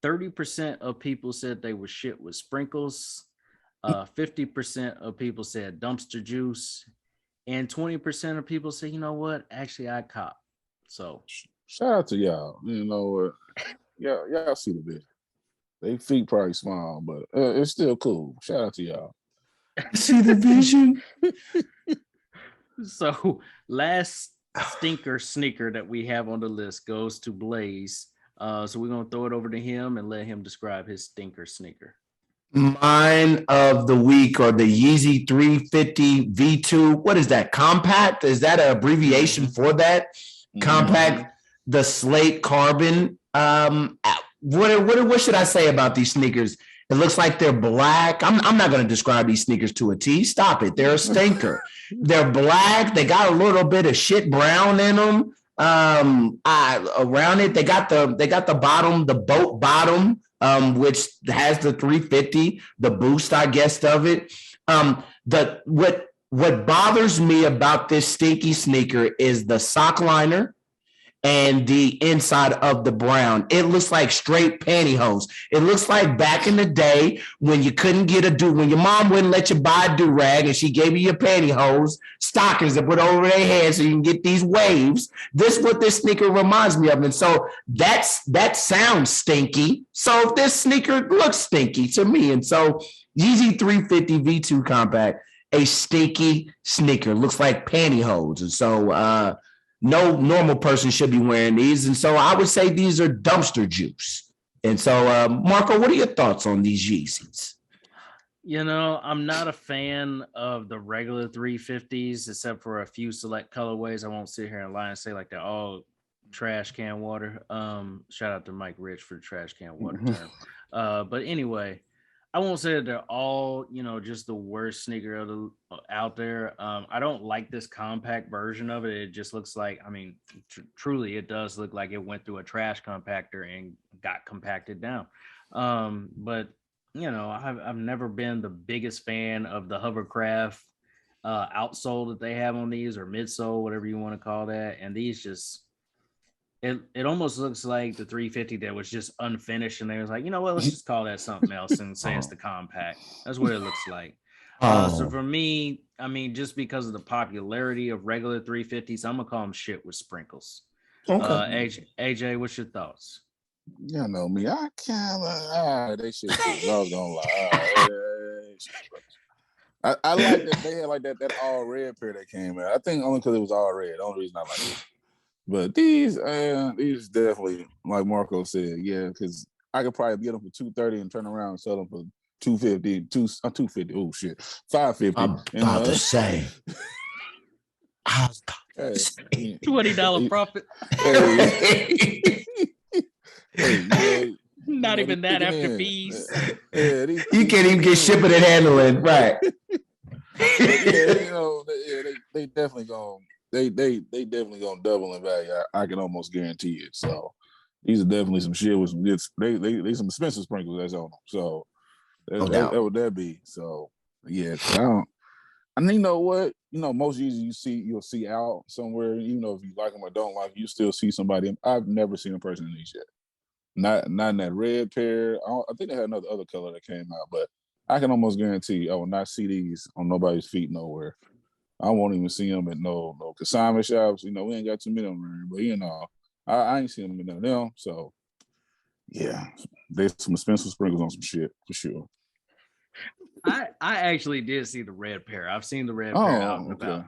30% of people said they were shit with sprinkles. 50% of people said dumpster juice. And 20% of people say, you know what? Actually, I cop. So shout out to y'all. Y'all see the video. They feet probably small, but it's still cool. Shout out to y'all. See the vision. So last stinker sneaker that we have on the list goes to Blaze. So we're gonna throw it over to him and let him describe his stinker sneaker. Mine of the week are the Yeezy 350 V2. What is that? Compact? Is that an abbreviation for that? Compact, the slate carbon. What should I say about these sneakers? It looks like they're black. I'm not going to describe these sneakers to a T. Stop it. They're a stinker. They're black. They got a little bit of shit brown in them. Around it, they got the bottom, the boat bottom, which has the 350, the boost, I guess, of it. What bothers me about this stinky sneaker is the sock liner and the inside of the brown. It looks like straight pantyhose. It looks like back in the day when you couldn't get when your mom wouldn't let you buy a do-rag and she gave you your pantyhose, stockings to put over their head so you can get these waves. This is what this sneaker reminds me of. And so that sounds stinky. So this sneaker looks stinky to me. And so Yeezy 350 V2 Compact, a stinky sneaker, looks like pantyhose. And so no normal person should be wearing these. And so I would say these are dumpster juice. And so, Marco, what are your thoughts on these Yeezys? You know, I'm not a fan of the regular 350s, except for a few select colorways. I won't sit here and lie and say like they're all trash can water. Shout out to Mike Rich for the trash can water term. But anyway, I won't say that they're all, just the worst sneaker out there. I don't like this compact version of it. It just looks like, truly, it does look like it went through a trash compactor and got compacted down. But I've never been the biggest fan of the hovercraft outsole that they have on these, or midsole, whatever you want to call that. And these just, it almost looks like the 350 that was just unfinished, and they was like, you know what, let's just call that something else and say it's the compact. That's what it looks like. So for me, just because of the popularity of regular 350s, I'm gonna call them shit with sprinkles. Okay. AJ, what's your thoughts? You know me, I kind of they shit. I was gonna lie. I like that they had like that all red pair that came out. I think only because it was all red. The only reason I like it. But these definitely, like Marco said, yeah, because I could probably get them for $230 and turn around and sell them for $250, $250. Oh shit, $550. I'm about to say. $20 profit. Not even that after fees. Yeah, you can't even get shipping and handling, right? They definitely gonna. They definitely gonna double in value. I can almost guarantee it. So these are definitely some shit with some good. They some expensive sprinkles that's on them. So that would that be. So yeah, you know what? Most Yeezys you'll see out somewhere. Even though if you like them or don't like, you still see somebody. I've never seen a person in these yet. Not in that red pair. I think they had another other color that came out, but I can almost guarantee I will not see these on nobody's feet nowhere. I won't even see them at no consignment shops. We ain't got too many of them, but I ain't seen them in none of them. So yeah, there's some expensive sprinkles on some shit for sure. I actually did see the red pair. I've seen the red pair out and about.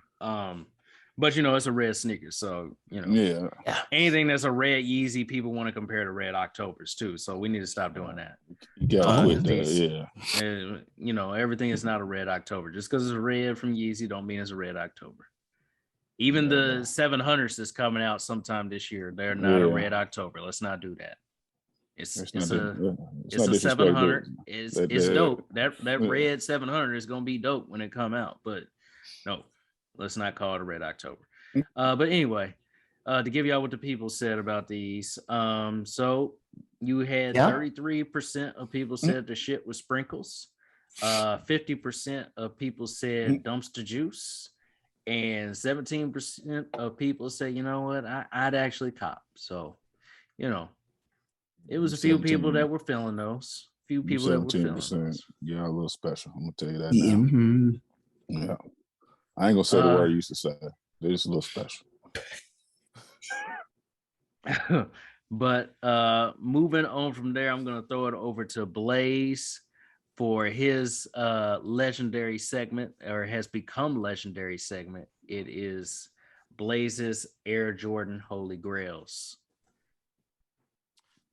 But it's a red sneaker, so yeah. Anything that's a red Yeezy, people want to compare to red Octobers too. So we need to stop doing that. You gotta quit that, yeah. Everything is not a red October. Just because it's red from Yeezy, don't mean it's a red October. Even the 700s that's coming out sometime this year, they're not a red October. Let's not do that. It's a 700. It's dope. That red 700 is gonna be dope when it come out, but no. Let's not call it a red October. But anyway, to give y'all what the people said about these. So you had 33% of people said the shit was sprinkles. 50% of people said dumpster juice. And 17% of people say, you know what, I'd actually cop. So, it was a few people that were feeling those. Few people that were feeling those. Yeah, a little special. I'm going to tell you that now. Mm-hmm. Yeah. I ain't gonna say the word I used to say. They're just a little special. But moving on from there, I'm going to throw it over to Blaze for his legendary segment, or has become legendary segment. It is Blaze's Air Jordan Holy Grails.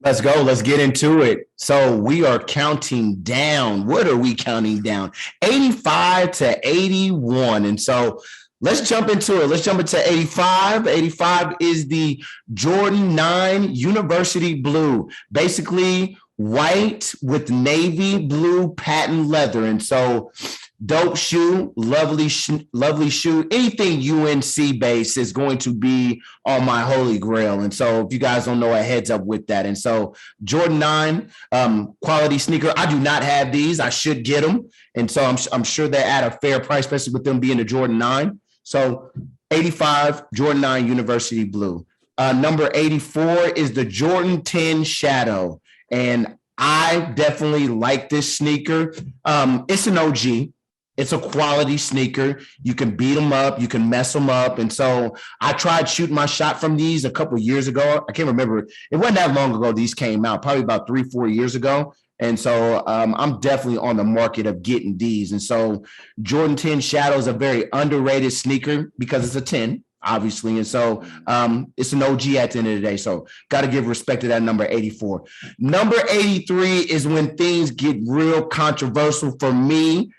Let's go. Let's get into it. So we are counting down. What are we counting down? 85 to 81. And so let's jump into it. Let's jump into 85. 85 is the Jordan 9 University Blue. Basically white with navy blue patent leather. And so dope shoe, lovely shoe. Anything UNC based is going to be on my holy grail. And so if you guys don't know, a heads up with that. And so Jordan 9 quality sneaker. I do not have these. I should get them. And so I'm sure they're at a fair price, especially with them being the Jordan 9. So 85 Jordan 9 University Blue. Number 84 is the Jordan 10 Shadow. And I definitely like this sneaker. It's an OG. It's a quality sneaker. You can beat them up. You can mess them up. And so I tried shooting my shot from these a couple of years ago. I can't remember. It wasn't that long ago these came out, probably about 3-4 years ago. And so I'm definitely on the market of getting these. And so Jordan 10 Shadow is a very underrated sneaker because it's a 10. Obviously. And so it's an OG at the end of the day. So got to give respect to that number 84. Number 83 is when things get real controversial for me.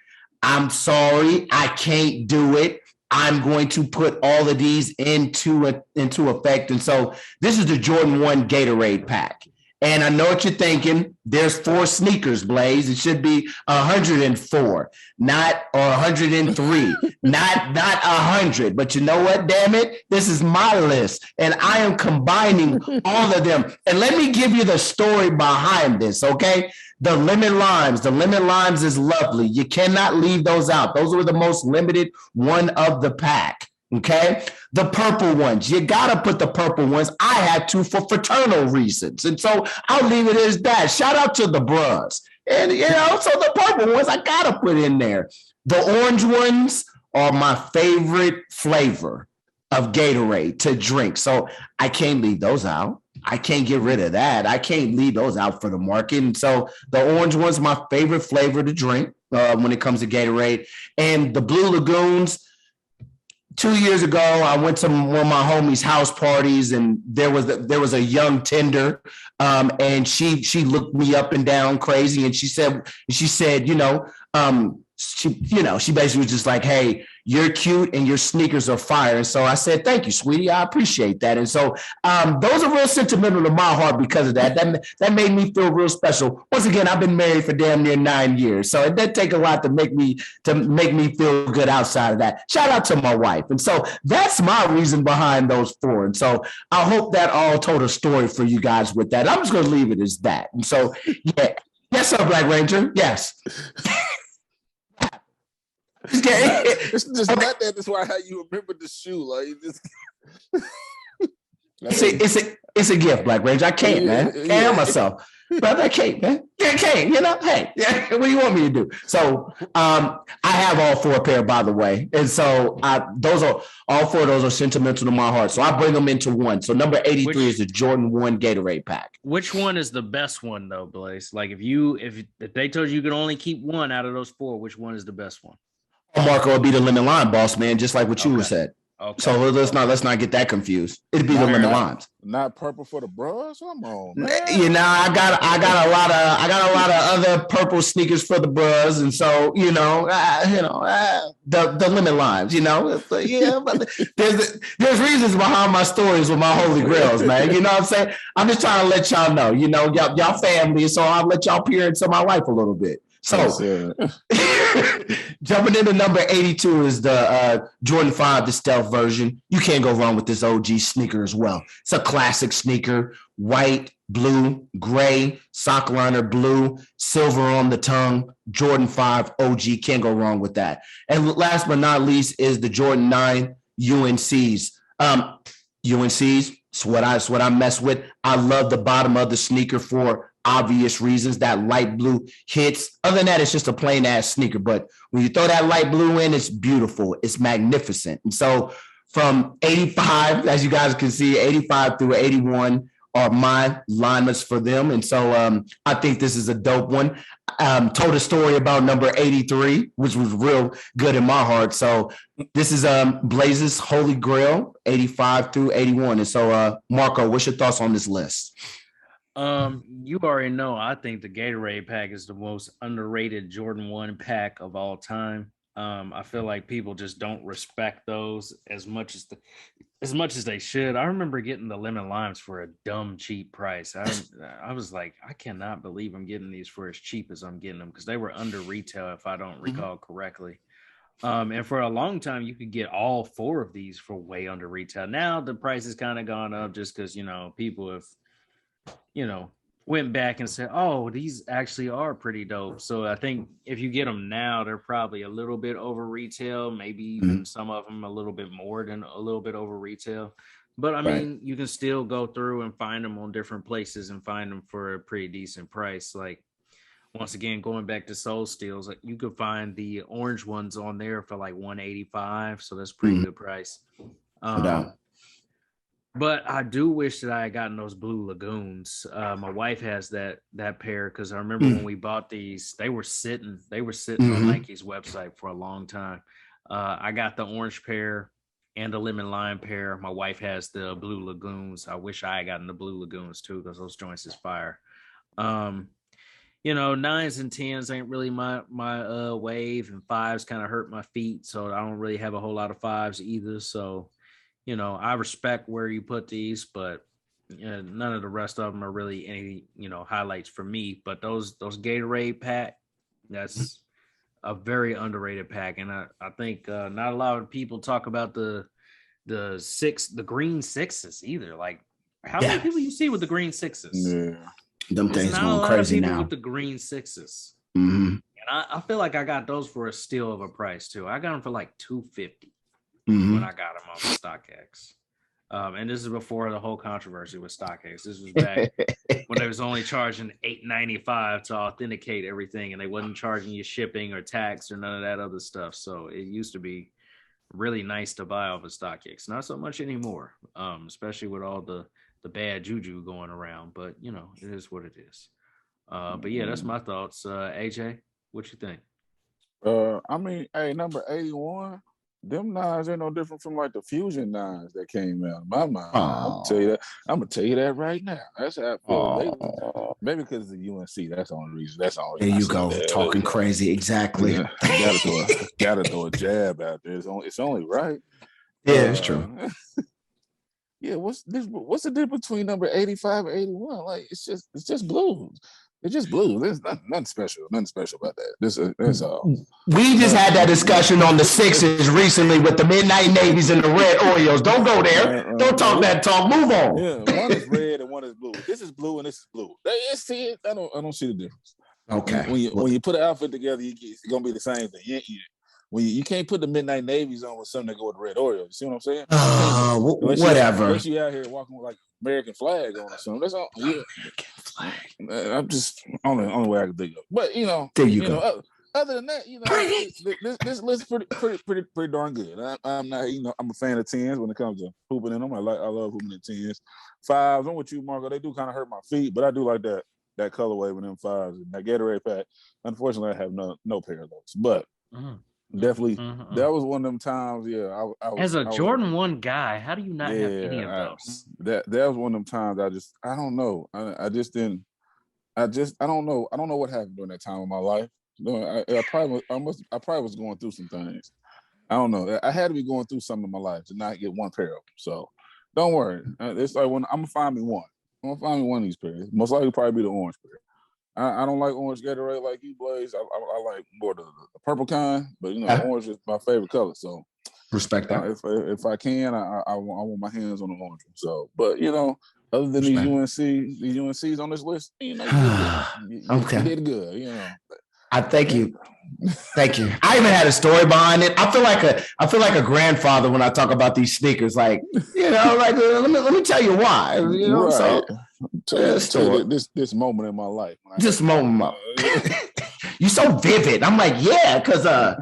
I'm sorry, I can't do it. I'm going to put all of these into effect. And so this is the Jordan 1 Gatorade pack. And I know what you're thinking. There's 4 sneakers, Blaze. It should be 104, not 103, not 100. But you know what? Damn it, this is my list, and I am combining all of them. And let me give you the story behind this, okay? The lemon limes. The lemon limes is lovely. You cannot leave those out. Those were the most limited one of the pack. Okay, the purple ones, you gotta put the purple ones. I had to for fraternal reasons, and so I'll leave it as that. Shout out to the bros, and so the purple ones I gotta put in there. The orange ones are my favorite flavor of Gatorade to drink, so I can't leave those out. I can't get rid of that. I can't leave those out for the market, and so the orange one's my favorite flavor to drink when it comes to Gatorade, and the Blue Lagoons. 2 years ago, I went to one of my homies' house parties, and there was a young tender, and she looked me up and down crazy, and she said, she basically was just like, "Hey, you're cute and your sneakers are fire." And so I said, "Thank you, sweetie. I appreciate that." And so those are real sentimental to my heart because of that. That made me feel real special. Once again, I've been married for damn near 9 years, so it did take a lot to make me feel good outside of that. Shout out to my wife. And so that's my reason behind those 4. And so I hope that all told a story for you guys with that. I'm just going to leave it as that. And so, yeah. Yes, sir, Black Ranger. Yes. It's just not that. That's why how you remember the shoe. Like it's a gift, Black Ranger. I can't, man. Can't help myself. But I can't, man. I can't, Hey, what do you want me to do? So I have all 4 pair, by the way. And so those are all 4 of those are sentimental to my heart. So I bring them into one. So number 83 is the Jordan 1 Gatorade pack. Which one is the best one though, Blaze? Like if they told you could only keep one out of those 4, which one is the best one? Marco would be the lemon lime boss, man, just like what you said. Okay. So let's not get that confused. It'd be the lemon limes. Not purple for the bros. Come on, man. I got a lot of other purple sneakers for the bros, and so the lemon limes. But there's reasons behind my stories with my holy grails, man. You know what I'm saying? I'm just trying to let y'all know. Y'all family, so I'll let y'all peer into my life a little bit. So jumping into number 82 is the Jordan 5, the stealth version. You can't go wrong with this OG sneaker as well. It's a classic sneaker, white, blue, gray, sock liner blue, silver on the tongue, Jordan 5 OG, can't go wrong with that. And last but not least is the Jordan 9 UNCs. UNCs, it's what I mess with. I love the bottom of the sneaker for obvious reasons. That light blue hits. Other than that, it's just a plain ass sneaker. But when you throw that light blue in, it's beautiful. It's magnificent. And so from 85, as you guys can see, 85 through 81 are my linemen for them. And so I think this is a dope one. Told a story about number 83, which was real good in my heart. So this is Blaze's Holy Grail, 85 through 81. And so Marco, what's your thoughts on this list? You already know I think the Gatorade pack is the most underrated Jordan 1 pack of all time. I feel like people just don't respect those as much as they should. I remember getting the lemon limes for a dumb cheap price. I was like, I cannot believe I'm getting these for as cheap as I'm getting them, because they were under retail, if I don't recall correctly. And for a long time, you could get all 4 of these for way under retail. Now the price has kind of gone up just because, people have, went back and said, oh, these actually are pretty dope. So I think if you get them now, they're probably a little bit over retail, maybe even some of them a little bit more than a little bit over retail. But I mean, you can still go through and find them on different places and find them for a pretty decent price. Like, once again, going back to Soul Steals, like, you could find the orange ones on there for like $185. So that's pretty good price. But I do wish that I had gotten those Blue Lagoons. My wife has that pair, because I remember when we bought these, they were sitting on Nike's website for a long time. I got the orange pair and the lemon lime pair. My wife has the Blue Lagoons. I wish I had gotten the Blue Lagoons too, because those joints is fire. 9s and 10s ain't really my wave, and 5s kind of hurt my feet, so I don't really have a whole lot of 5s either. So I respect where you put these, but none of the rest of them are really any, highlights for me. But those Gatorade pack, that's a very underrated pack. And I think not a lot of people talk about the green 6s either. Like, how many people you see with the green 6s? Yeah. Them things going crazy now. With the green 6s. And I feel like I got those for a steal of a price too. I got them for like $250. When I got them off of StockX. And this is before the whole controversy with StockX. This was back when they was only charging $8.95 to authenticate everything, and they wasn't charging you shipping or tax or none of that other stuff. So it used to be really nice to buy off of StockX. Not so much anymore, especially with all the bad juju going around. But, it is what it is. But yeah, that's my thoughts. AJ, what you think? I mean, hey, number 81. Them 9s ain't no different from like the Fusion 9s that came out. In my mind, I'm gonna tell you that right now. That's how I feel. Maybe because of the UNC. That's the only reason. That's all. There you go, talking crazy. Exactly. Yeah. Gotta throw a jab out there. It's only right. Yeah, it's true. Yeah, what's the difference between number 85 and 81? Like, it's just blues. It's just blue. There's nothing special. Nothing special about that. That's all. We just had that discussion on the 6s recently with the Midnight Navies and the Red Oreos. Don't go there. Don't talk that talk. Move on. Yeah, one is red and one is blue. This is blue and this is blue. See it? I don't see the difference. Okay. When you put an outfit together, it's gonna be the same thing. When you can't put the Midnight Navies on with something that go with the Red Oreos. You see what I'm saying? Whatever. Unless you out here walking with like American flag on or something. That's all. Yeah. I'm just only way I can think of. But there you go. Other than that, this list is pretty darn good. I'm not, I'm a fan of 10s when it comes to hooping in them. I love hooping in 10s. 5s, I'm with you, Marco. They do kind of hurt my feet, but I do like that colorway with them 5s and that Gatorade pack. Unfortunately, I have no pair of those, but. Definitely, that was one of them times. Yeah, as a Jordan 1 guy, how do you not have any of those? That was one of them times. I don't know. I don't know. I don't know what happened during that time of my life. I probably was going through some things. I don't know. I had to be going through something in my life to not get one pair of them. So don't worry. It's like I'm gonna find me one. I'm gonna find me one of these pairs. Most likely probably be the orange pair. I don't like orange Gatorade like you, Blaze. I like more the purple kind, but orange is my favorite color. So respect that. If I can, I want my hands on the orange one. So, but other than these UNCs on this list, you did good. I thank you. Thank you. I even had a story behind it. I feel like a grandfather when I talk about these sneakers. Like, let me tell you why. Right. So this moment in my life. This moment. You're so vivid. I'm like, yeah, because I'll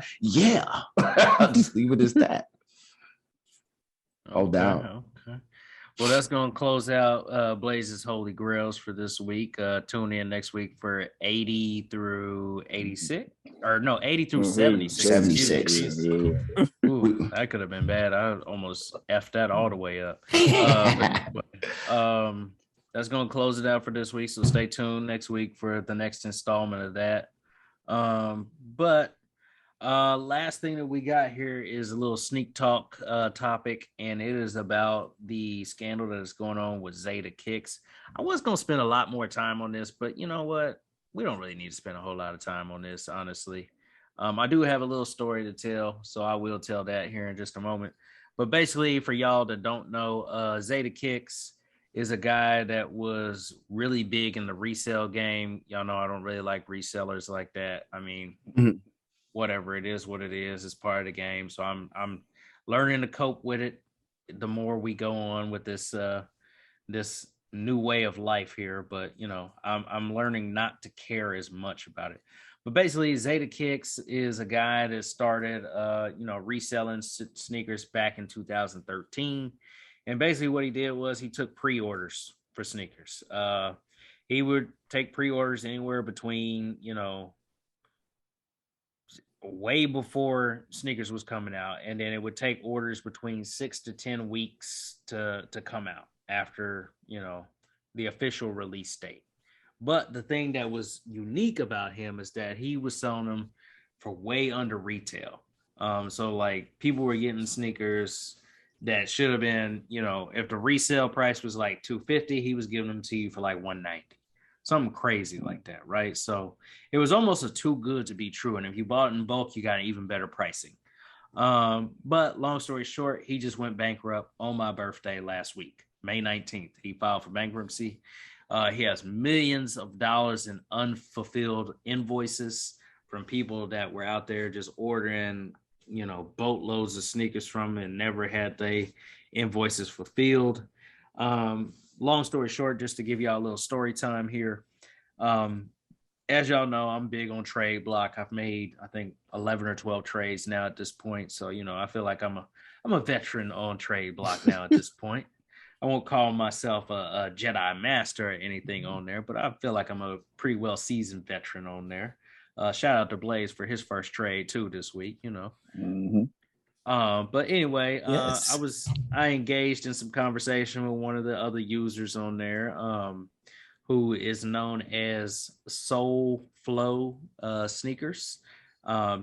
just leave it as that. Hold down. Okay. Well, that's going to close out Blaze's Holy Grails for this week. Tune in next week for 80 through 86. Or no, 80 through 76. 76. Excuse me. Yeah. Jesus. Ooh, that could have been bad. I almost effed that all the way up. That's going to close it out for this week. So stay tuned next week for the next installment of that. Last thing that we got here is a little sneak talk topic, and it is about the scandal that is going on with Zeta Kicks. I was going to spend a lot more time on this, but you know what? We don't really need to spend a whole lot of time on this, honestly. I do have a little story to tell, so I will tell that here in just a moment. But basically, for y'all that don't know, Zeta Kicks is a guy that was really big in the resale game. Y'all know I don't really like resellers like that. I mean, whatever, it is what it is. It's part of the game. So I'm learning to cope with it the more we go on with this this new way of life here. But you know, I'm learning not to care as much about it. But basically, Zeta Kicks is a guy that started reselling sneakers back in 2013. And basically what he did was he took pre-orders for sneakers. He would take pre-orders anywhere between, way before sneakers was coming out, and then it would take orders between 6 to 10 weeks to come out after the official release date. But the thing that was unique about him is that he was selling them for way under retail. So like people were getting sneakers that should have been, if the resale price was like $250, he was giving them to you for like $190. Something crazy like that, right? So it was almost a too good to be true. And if you bought it in bulk, you got even better pricing. But long story short, he just went bankrupt on my birthday last week, May 19th. He filed for bankruptcy. He has millions of dollars in unfulfilled invoices from people that were out there just ordering, boatloads of sneakers from him and never had they invoices fulfilled. Long story short, just to give y'all a little story time here. As y'all know, I'm big on trade block. I've made, I think, 11 or 12 trades now at this point. So, I feel like I'm a veteran on trade block now at this point. I won't call myself a Jedi master or anything on there, but I feel like I'm a pretty well seasoned veteran on there. Shout out to Blaze for his first trade too this week, Mm-hmm. But anyway, Yes. I engaged in some conversation with one of the other users on there, who is known as Soul Flow Sneakers.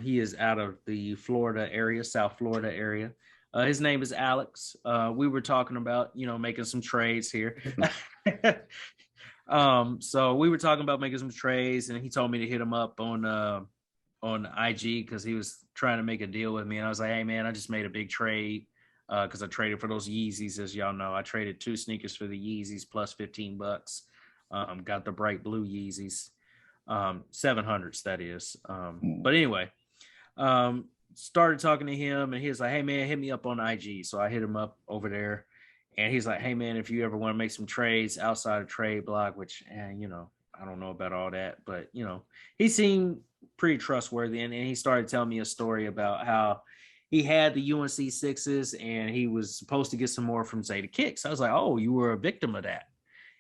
He is out of the Florida area, South Florida area. His name is Alex. We were talking about, making some trades here. So we were talking about making some trades, and he told me to hit him up on IG because he was trying to make a deal with me. And I was like, hey, man, I just made a big trade because I traded for those Yeezys. As y'all know, I traded 2 sneakers for the Yeezys plus $15. Got the bright blue Yeezys, 700s, that is. But anyway, started talking to him, and he was like, hey, man, hit me up on IG. So I hit him up over there. And he's like, hey, man, if you ever want to make some trades outside of trade block, which, I don't know about all that, but, he seemed pretty trustworthy. And he started telling me a story about how he had the UNC 6s and he was supposed to get some more from Zeta Kicks. I was like, oh, you were a victim of that.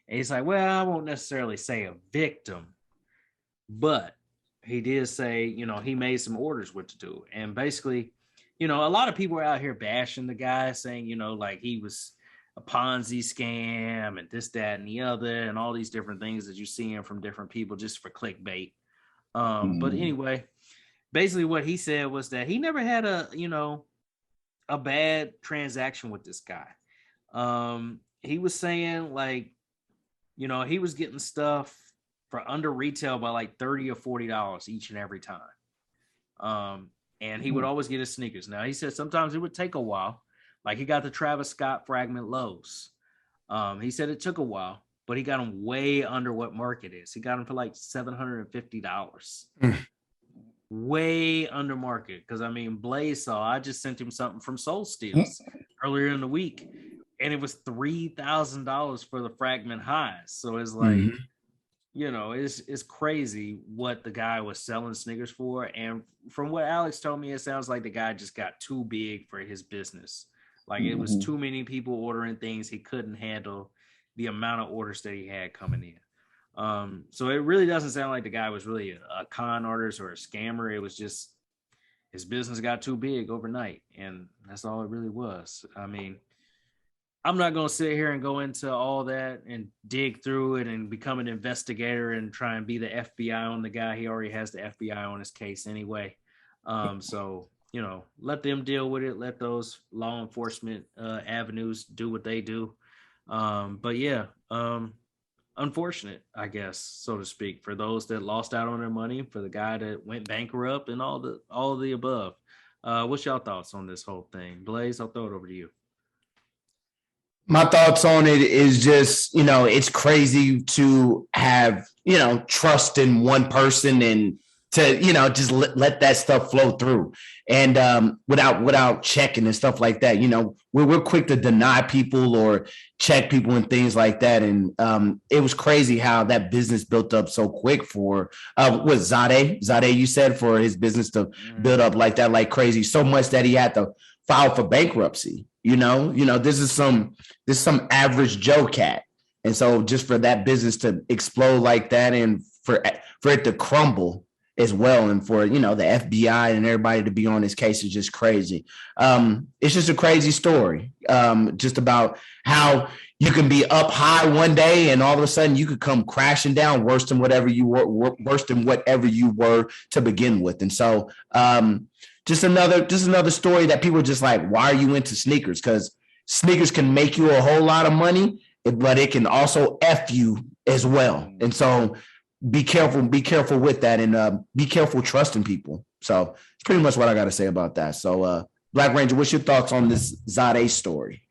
And he's like, well, I won't necessarily say a victim, but he did say, he made some orders what to do. And basically, a lot of people are out here bashing the guy saying, like he was a Ponzi scam and this, that, and the other, and all these different things that you're seeing from different people just for clickbait. But anyway, basically what he said was that he never had a bad transaction with this guy. He was saying like, he was getting stuff for under retail by like $30 or $40 each and every time. And he would always get his sneakers. Now he said sometimes it would take a while. Like he got the Travis Scott fragment lows. He said it took a while, but he got them way under what market is. He got them for like $750. Way under market. Because Blaze saw, I just sent him something from Soul Steals earlier in the week, and it was $3,000 for the fragment highs. So it's like, it's crazy what the guy was selling sneakers for. And from what Alex told me, it sounds like the guy just got too big for his business. Like it was too many people ordering things. He couldn't handle the amount of orders that he had coming in. So it really doesn't sound like the guy was really a con artist or a scammer. It was just his business got too big overnight, and that's all it really was. I mean, I'm not going to sit here and go into all that and dig through it and become an investigator and try and be the FBI on the guy. He already has the FBI on his case anyway. So, let them deal with it. Let those law enforcement avenues do what they do. But yeah, unfortunate, I guess, so to speak, for those that lost out on their money, for the guy that went bankrupt and all of the above. What's y'all thoughts on this whole thing? Blaze, I'll throw it over to you. My thoughts on it is just, it's crazy to have, trust in one person and to, just let that stuff flow through and without checking and stuff like that. We're quick to deny people or check people and things like that. And it was crazy how that business built up so quick for Zade, you said, for his business to build up like that, like crazy, so much that he had to file for bankruptcy. This is some average Joe cat. And so just for that business to explode like that and for it to crumble as well, and for, the FBI and everybody to be on this case is just crazy. It's just a crazy story, just about how you can be up high one day and all of a sudden you could come crashing down worse than whatever you were to begin with. And so, just another story that people are just like, why are you into sneakers? Because sneakers can make you a whole lot of money, but it can also F you as well. And so be careful with that, and be careful trusting people. So it's pretty much what I got to say about that. So Black Ranger, what's your thoughts on this Zade story?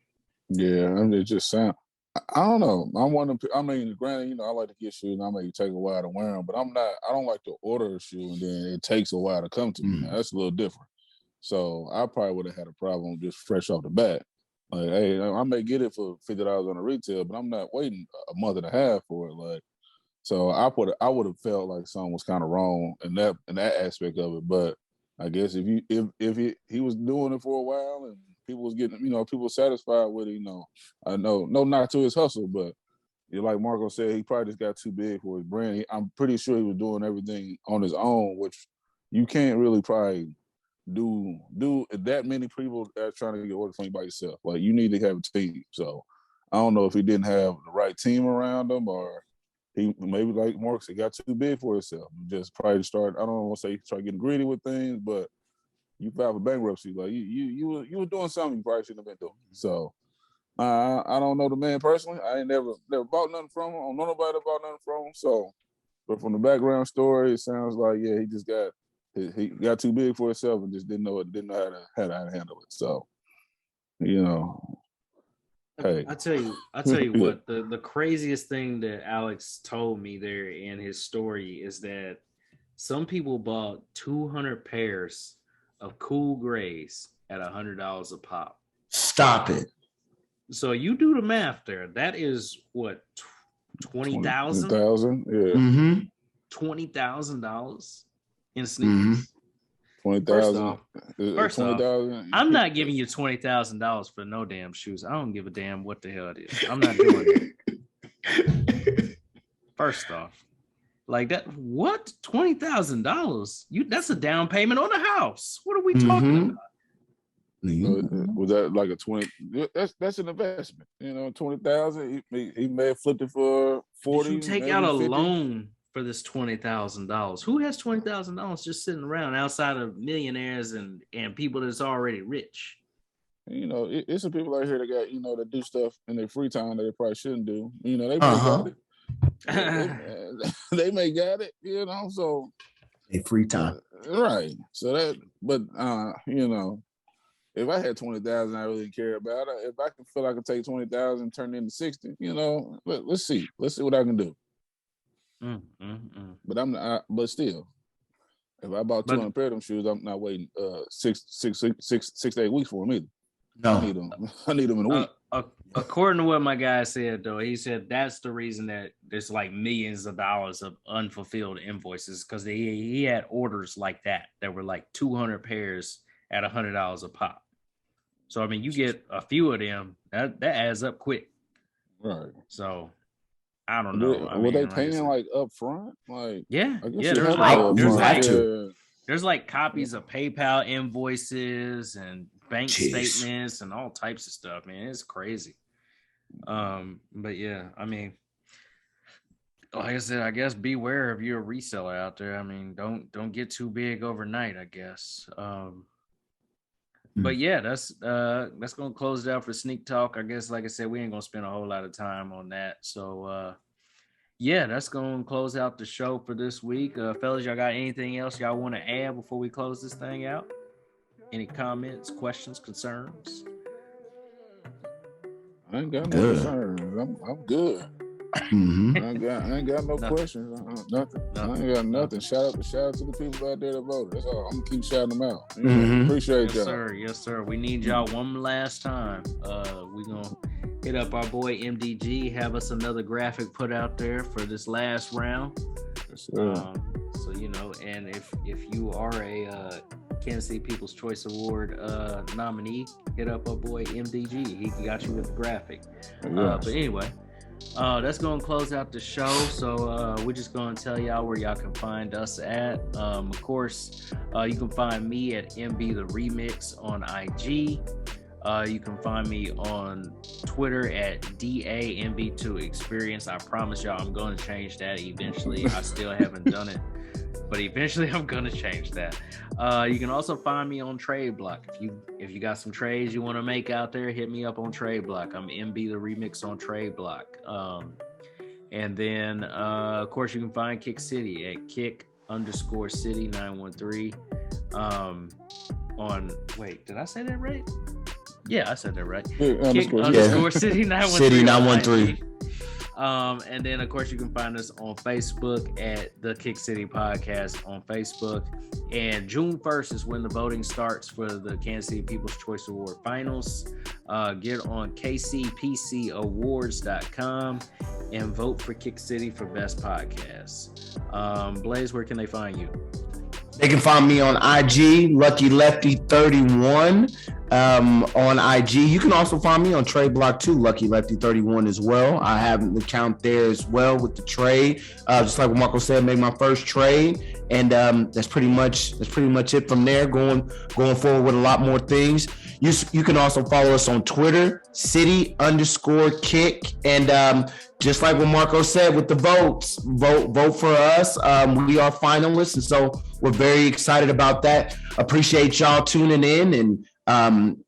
Yeah, I mean, it just sound. I don't know. I'm one of. I mean, granted, I like to get shoes, and I may take a while to wear them, but I'm not. I don't like to order a shoe and then it takes a while to come to me. That's a little different. So I probably would have had a problem just fresh off the bat. Like, hey, I may get it for $50 on the retail, but I'm not waiting a month and a half for it. Like, so I would have felt like something was kind of wrong in that aspect of it. But I guess if he was doing it for a while and people was getting, people were satisfied with it, I know, no, not to his hustle, but like Marco said, he probably just got too big for his brand. I'm pretty sure he was doing everything on his own, which you can't really probably do that many people that are trying to get orders from you by yourself. Like, you need to have a team. So I don't know if he didn't have the right team around him, or he maybe, like Mark said, got too big for himself. Just probably start. I don't want to say start getting greedy with things, but you filed for bankruptcy. Like, you were doing something you probably shouldn't have been doing. So I don't know the man personally. I ain't never bought nothing from him. I don't know nobody that bought nothing from him. So, but from the background story, it sounds like he just got too big for himself and just didn't know how to handle it. So, hey, I tell you what, the craziest thing that Alex told me there in his story is that some people bought 200 pairs of cool grays at $100 a pop. Stop it. So you do the math there. That is what, 20,000? 20,000, yeah. Mm-hmm. $20,000 in sneakers. 20,000. First off, 20,000. I'm not giving you $20,000 for no damn shoes. I don't give a damn what the hell it is. I'm not doing it. First off, like that, what? $20,000? That's a down payment on a house. What are we talking about? Was that like a 20? That's an investment. 20,000. He may have flipped it for 40. Did you take out a 50? Loan for this $20,000? Who has $20,000 just sitting around outside of millionaires and people that's already rich? It's some people out here that got that do stuff in their free time that they probably shouldn't do. They may got it. They may got it. So a free time, right? So that, but if I had 20,000, I really didn't care about it. If I can feel I can take 20,000, turn it into 60, let's see what I can do. But but still, if I bought 200 pair of them shoes, I'm not waiting 6 to 8 weeks for them either. No, I need them in a week. According to what my guy said, though, he said that's the reason that there's like millions of dollars of unfulfilled invoices, because he had orders like that were like 200 pairs at $100 a pop. So I mean, you get a few of them, that adds up quick. Right. So I don't know. Were they paying like up front? Like, yeah, I guess yeah. There's like copies of PayPal invoices and bank statements and all types of stuff, man. It's crazy. But yeah, I mean, like I said, I guess beware if you're a reseller out there. I mean, don't get too big overnight, I guess. But yeah, that's gonna close it out for Sneak Talk. I guess, like I said, we ain't gonna spend a whole lot of time on that. So yeah, that's gonna close out the show for this week. Fellas, y'all got anything else y'all want to add before we close this thing out? Any comments, questions, concerns? I ain't got no concerns. I'm good. Mm-hmm. I ain't got no questions. Nothing. I ain't got nothing. Shout out to the people out there that voted. That's all. I'm gonna keep shouting them out. Appreciate y'all. Yes, sir. We need y'all one last time. We gonna hit up our boy MDG. Have us another graphic put out there for this last round. Yes, sir. So and if you are a Kansas City People's Choice Award nominee, hit up our boy MDG. He got you with the graphic. But anyway. That's going to close out the show. So we're just going to tell y'all where y'all can find us at. Of course, you can find me at MB The Remix on IG. You can find me on Twitter at DAMB2 Experience. I promise y'all I'm going to change that eventually. I still haven't done it, but eventually I'm going to change that. You can also find me on Trade Block. If you got some trades you want to make out there, hit me up on Trade Block. I'm MB The Remix on Trade Block. And then, of course, you can find Kick City at kick_city 913. Wait, did I say that right? Yeah, I said that right. Kick_city 913. And then, of course, you can find us on Facebook at the Kick City Podcast on Facebook. And June 1st is when the voting starts for the Kansas City People's Choice Award Finals. Get on kcpcawards.com and vote for Kick City for Best Podcast. Blaze, where can they find you? They can find me on IG, Lucky Lefty 31 on IG. You can also find me on Trade Block too, Lucky Lefty 31 as well. I have an account there as well with the trade. Just like what Marco said, made my first trade, and that's pretty much it from there. Going forward with a lot more things. You can also follow us on Twitter, city_kick, and just like what Marco said with the votes, vote for us. We are finalists, and so we're very excited about that. Appreciate y'all tuning in and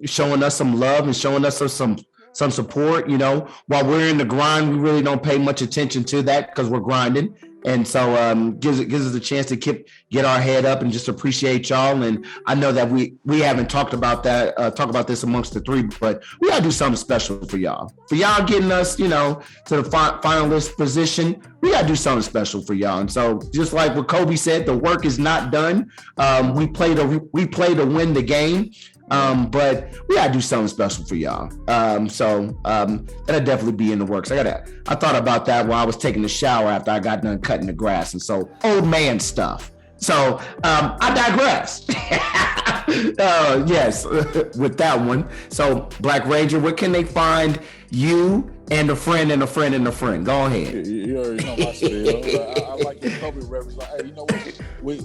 showing us some love and showing us some support. While we're in the grind, we really don't pay much attention to that because we're grinding. And so gives us a chance to get our head up and just appreciate y'all. And I know that we haven't talked about this amongst the three, but we gotta do something special for y'all. For y'all getting us, to the finalist position, we gotta do something special for y'all. And so just like what Kobe said, the work is not done. We play to win the game. But we gotta do something special for y'all. So that'll definitely be in the works. I thought about that while I was taking a shower after I got done cutting the grass, and so old man stuff. So I digress. Yes, with that one. So Black Ranger, where can they find you and a friend and a friend and a friend? Go ahead. You already know my spiel. I like your Kobe reference. Like, hey, you know what? We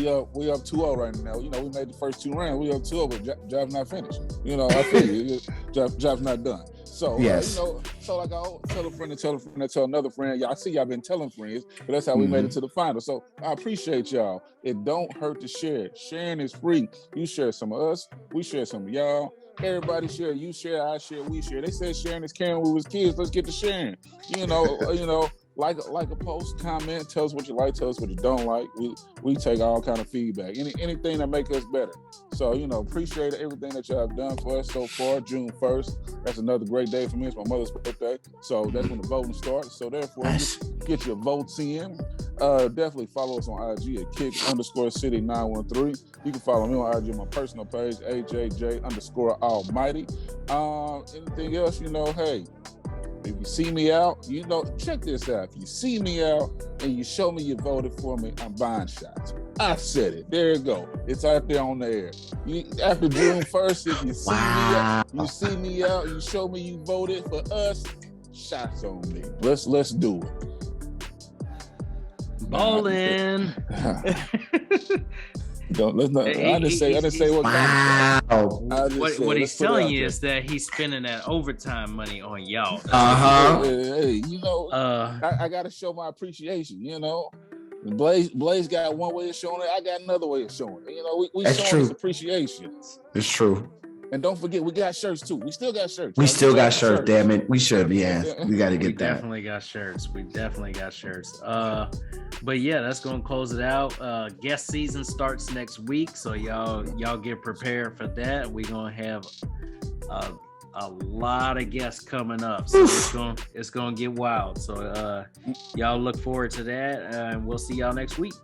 up 2-0 right now. We made the first 2 rounds. We up 2-0, but job's not finished. I feel you. Job's not done. So yes. So like I tell a friend and tell a friend and tell another friend. I see y'all been telling friends, but that's how we made it to the final. So I appreciate y'all. It don't hurt to share. Sharing is free. You share some of us, we share some of y'all. Everybody share. You share, I share, we share. They said sharing is caring when we was kids. Let's get to sharing. Like a post, comment, tell us what you like, tell us what you don't like. We take all kind of feedback. Anything that make us better. So, appreciate everything that y'all have done for us so far. June 1st. That's another great day for me. It's my mother's birthday. So that's when the voting starts. So therefore, get your votes in. Definitely follow us on IG at kick_city 913. You can follow me on IG on my personal page, AJJ_almighty. Anything else, hey, if you see me out, check this out. If you see me out and you show me you voted for me, I'm buying shots. I said it. There you go. It's out there on the air. After June 1st, if you see me out, you show me you voted for us, shots on me. Let's do it. Ballin'. I didn't say what kind of What he's telling you is that he's spending that overtime money on y'all. Hey, I got to show my appreciation. Blaze got one way of showing it. I got another way of showing it. We showing his appreciation. It's true. And don't forget, we got shirts too. We still got shirts. We still got shirts. Damn it, we should. Yeah, we got to get that. Definitely got shirts. We definitely got shirts. But yeah, that's gonna close it out. Guest season starts next week, so y'all get prepared for that. We're gonna have a lot of guests coming up, so it's gonna get wild. So y'all look forward to that, and we'll see y'all next week.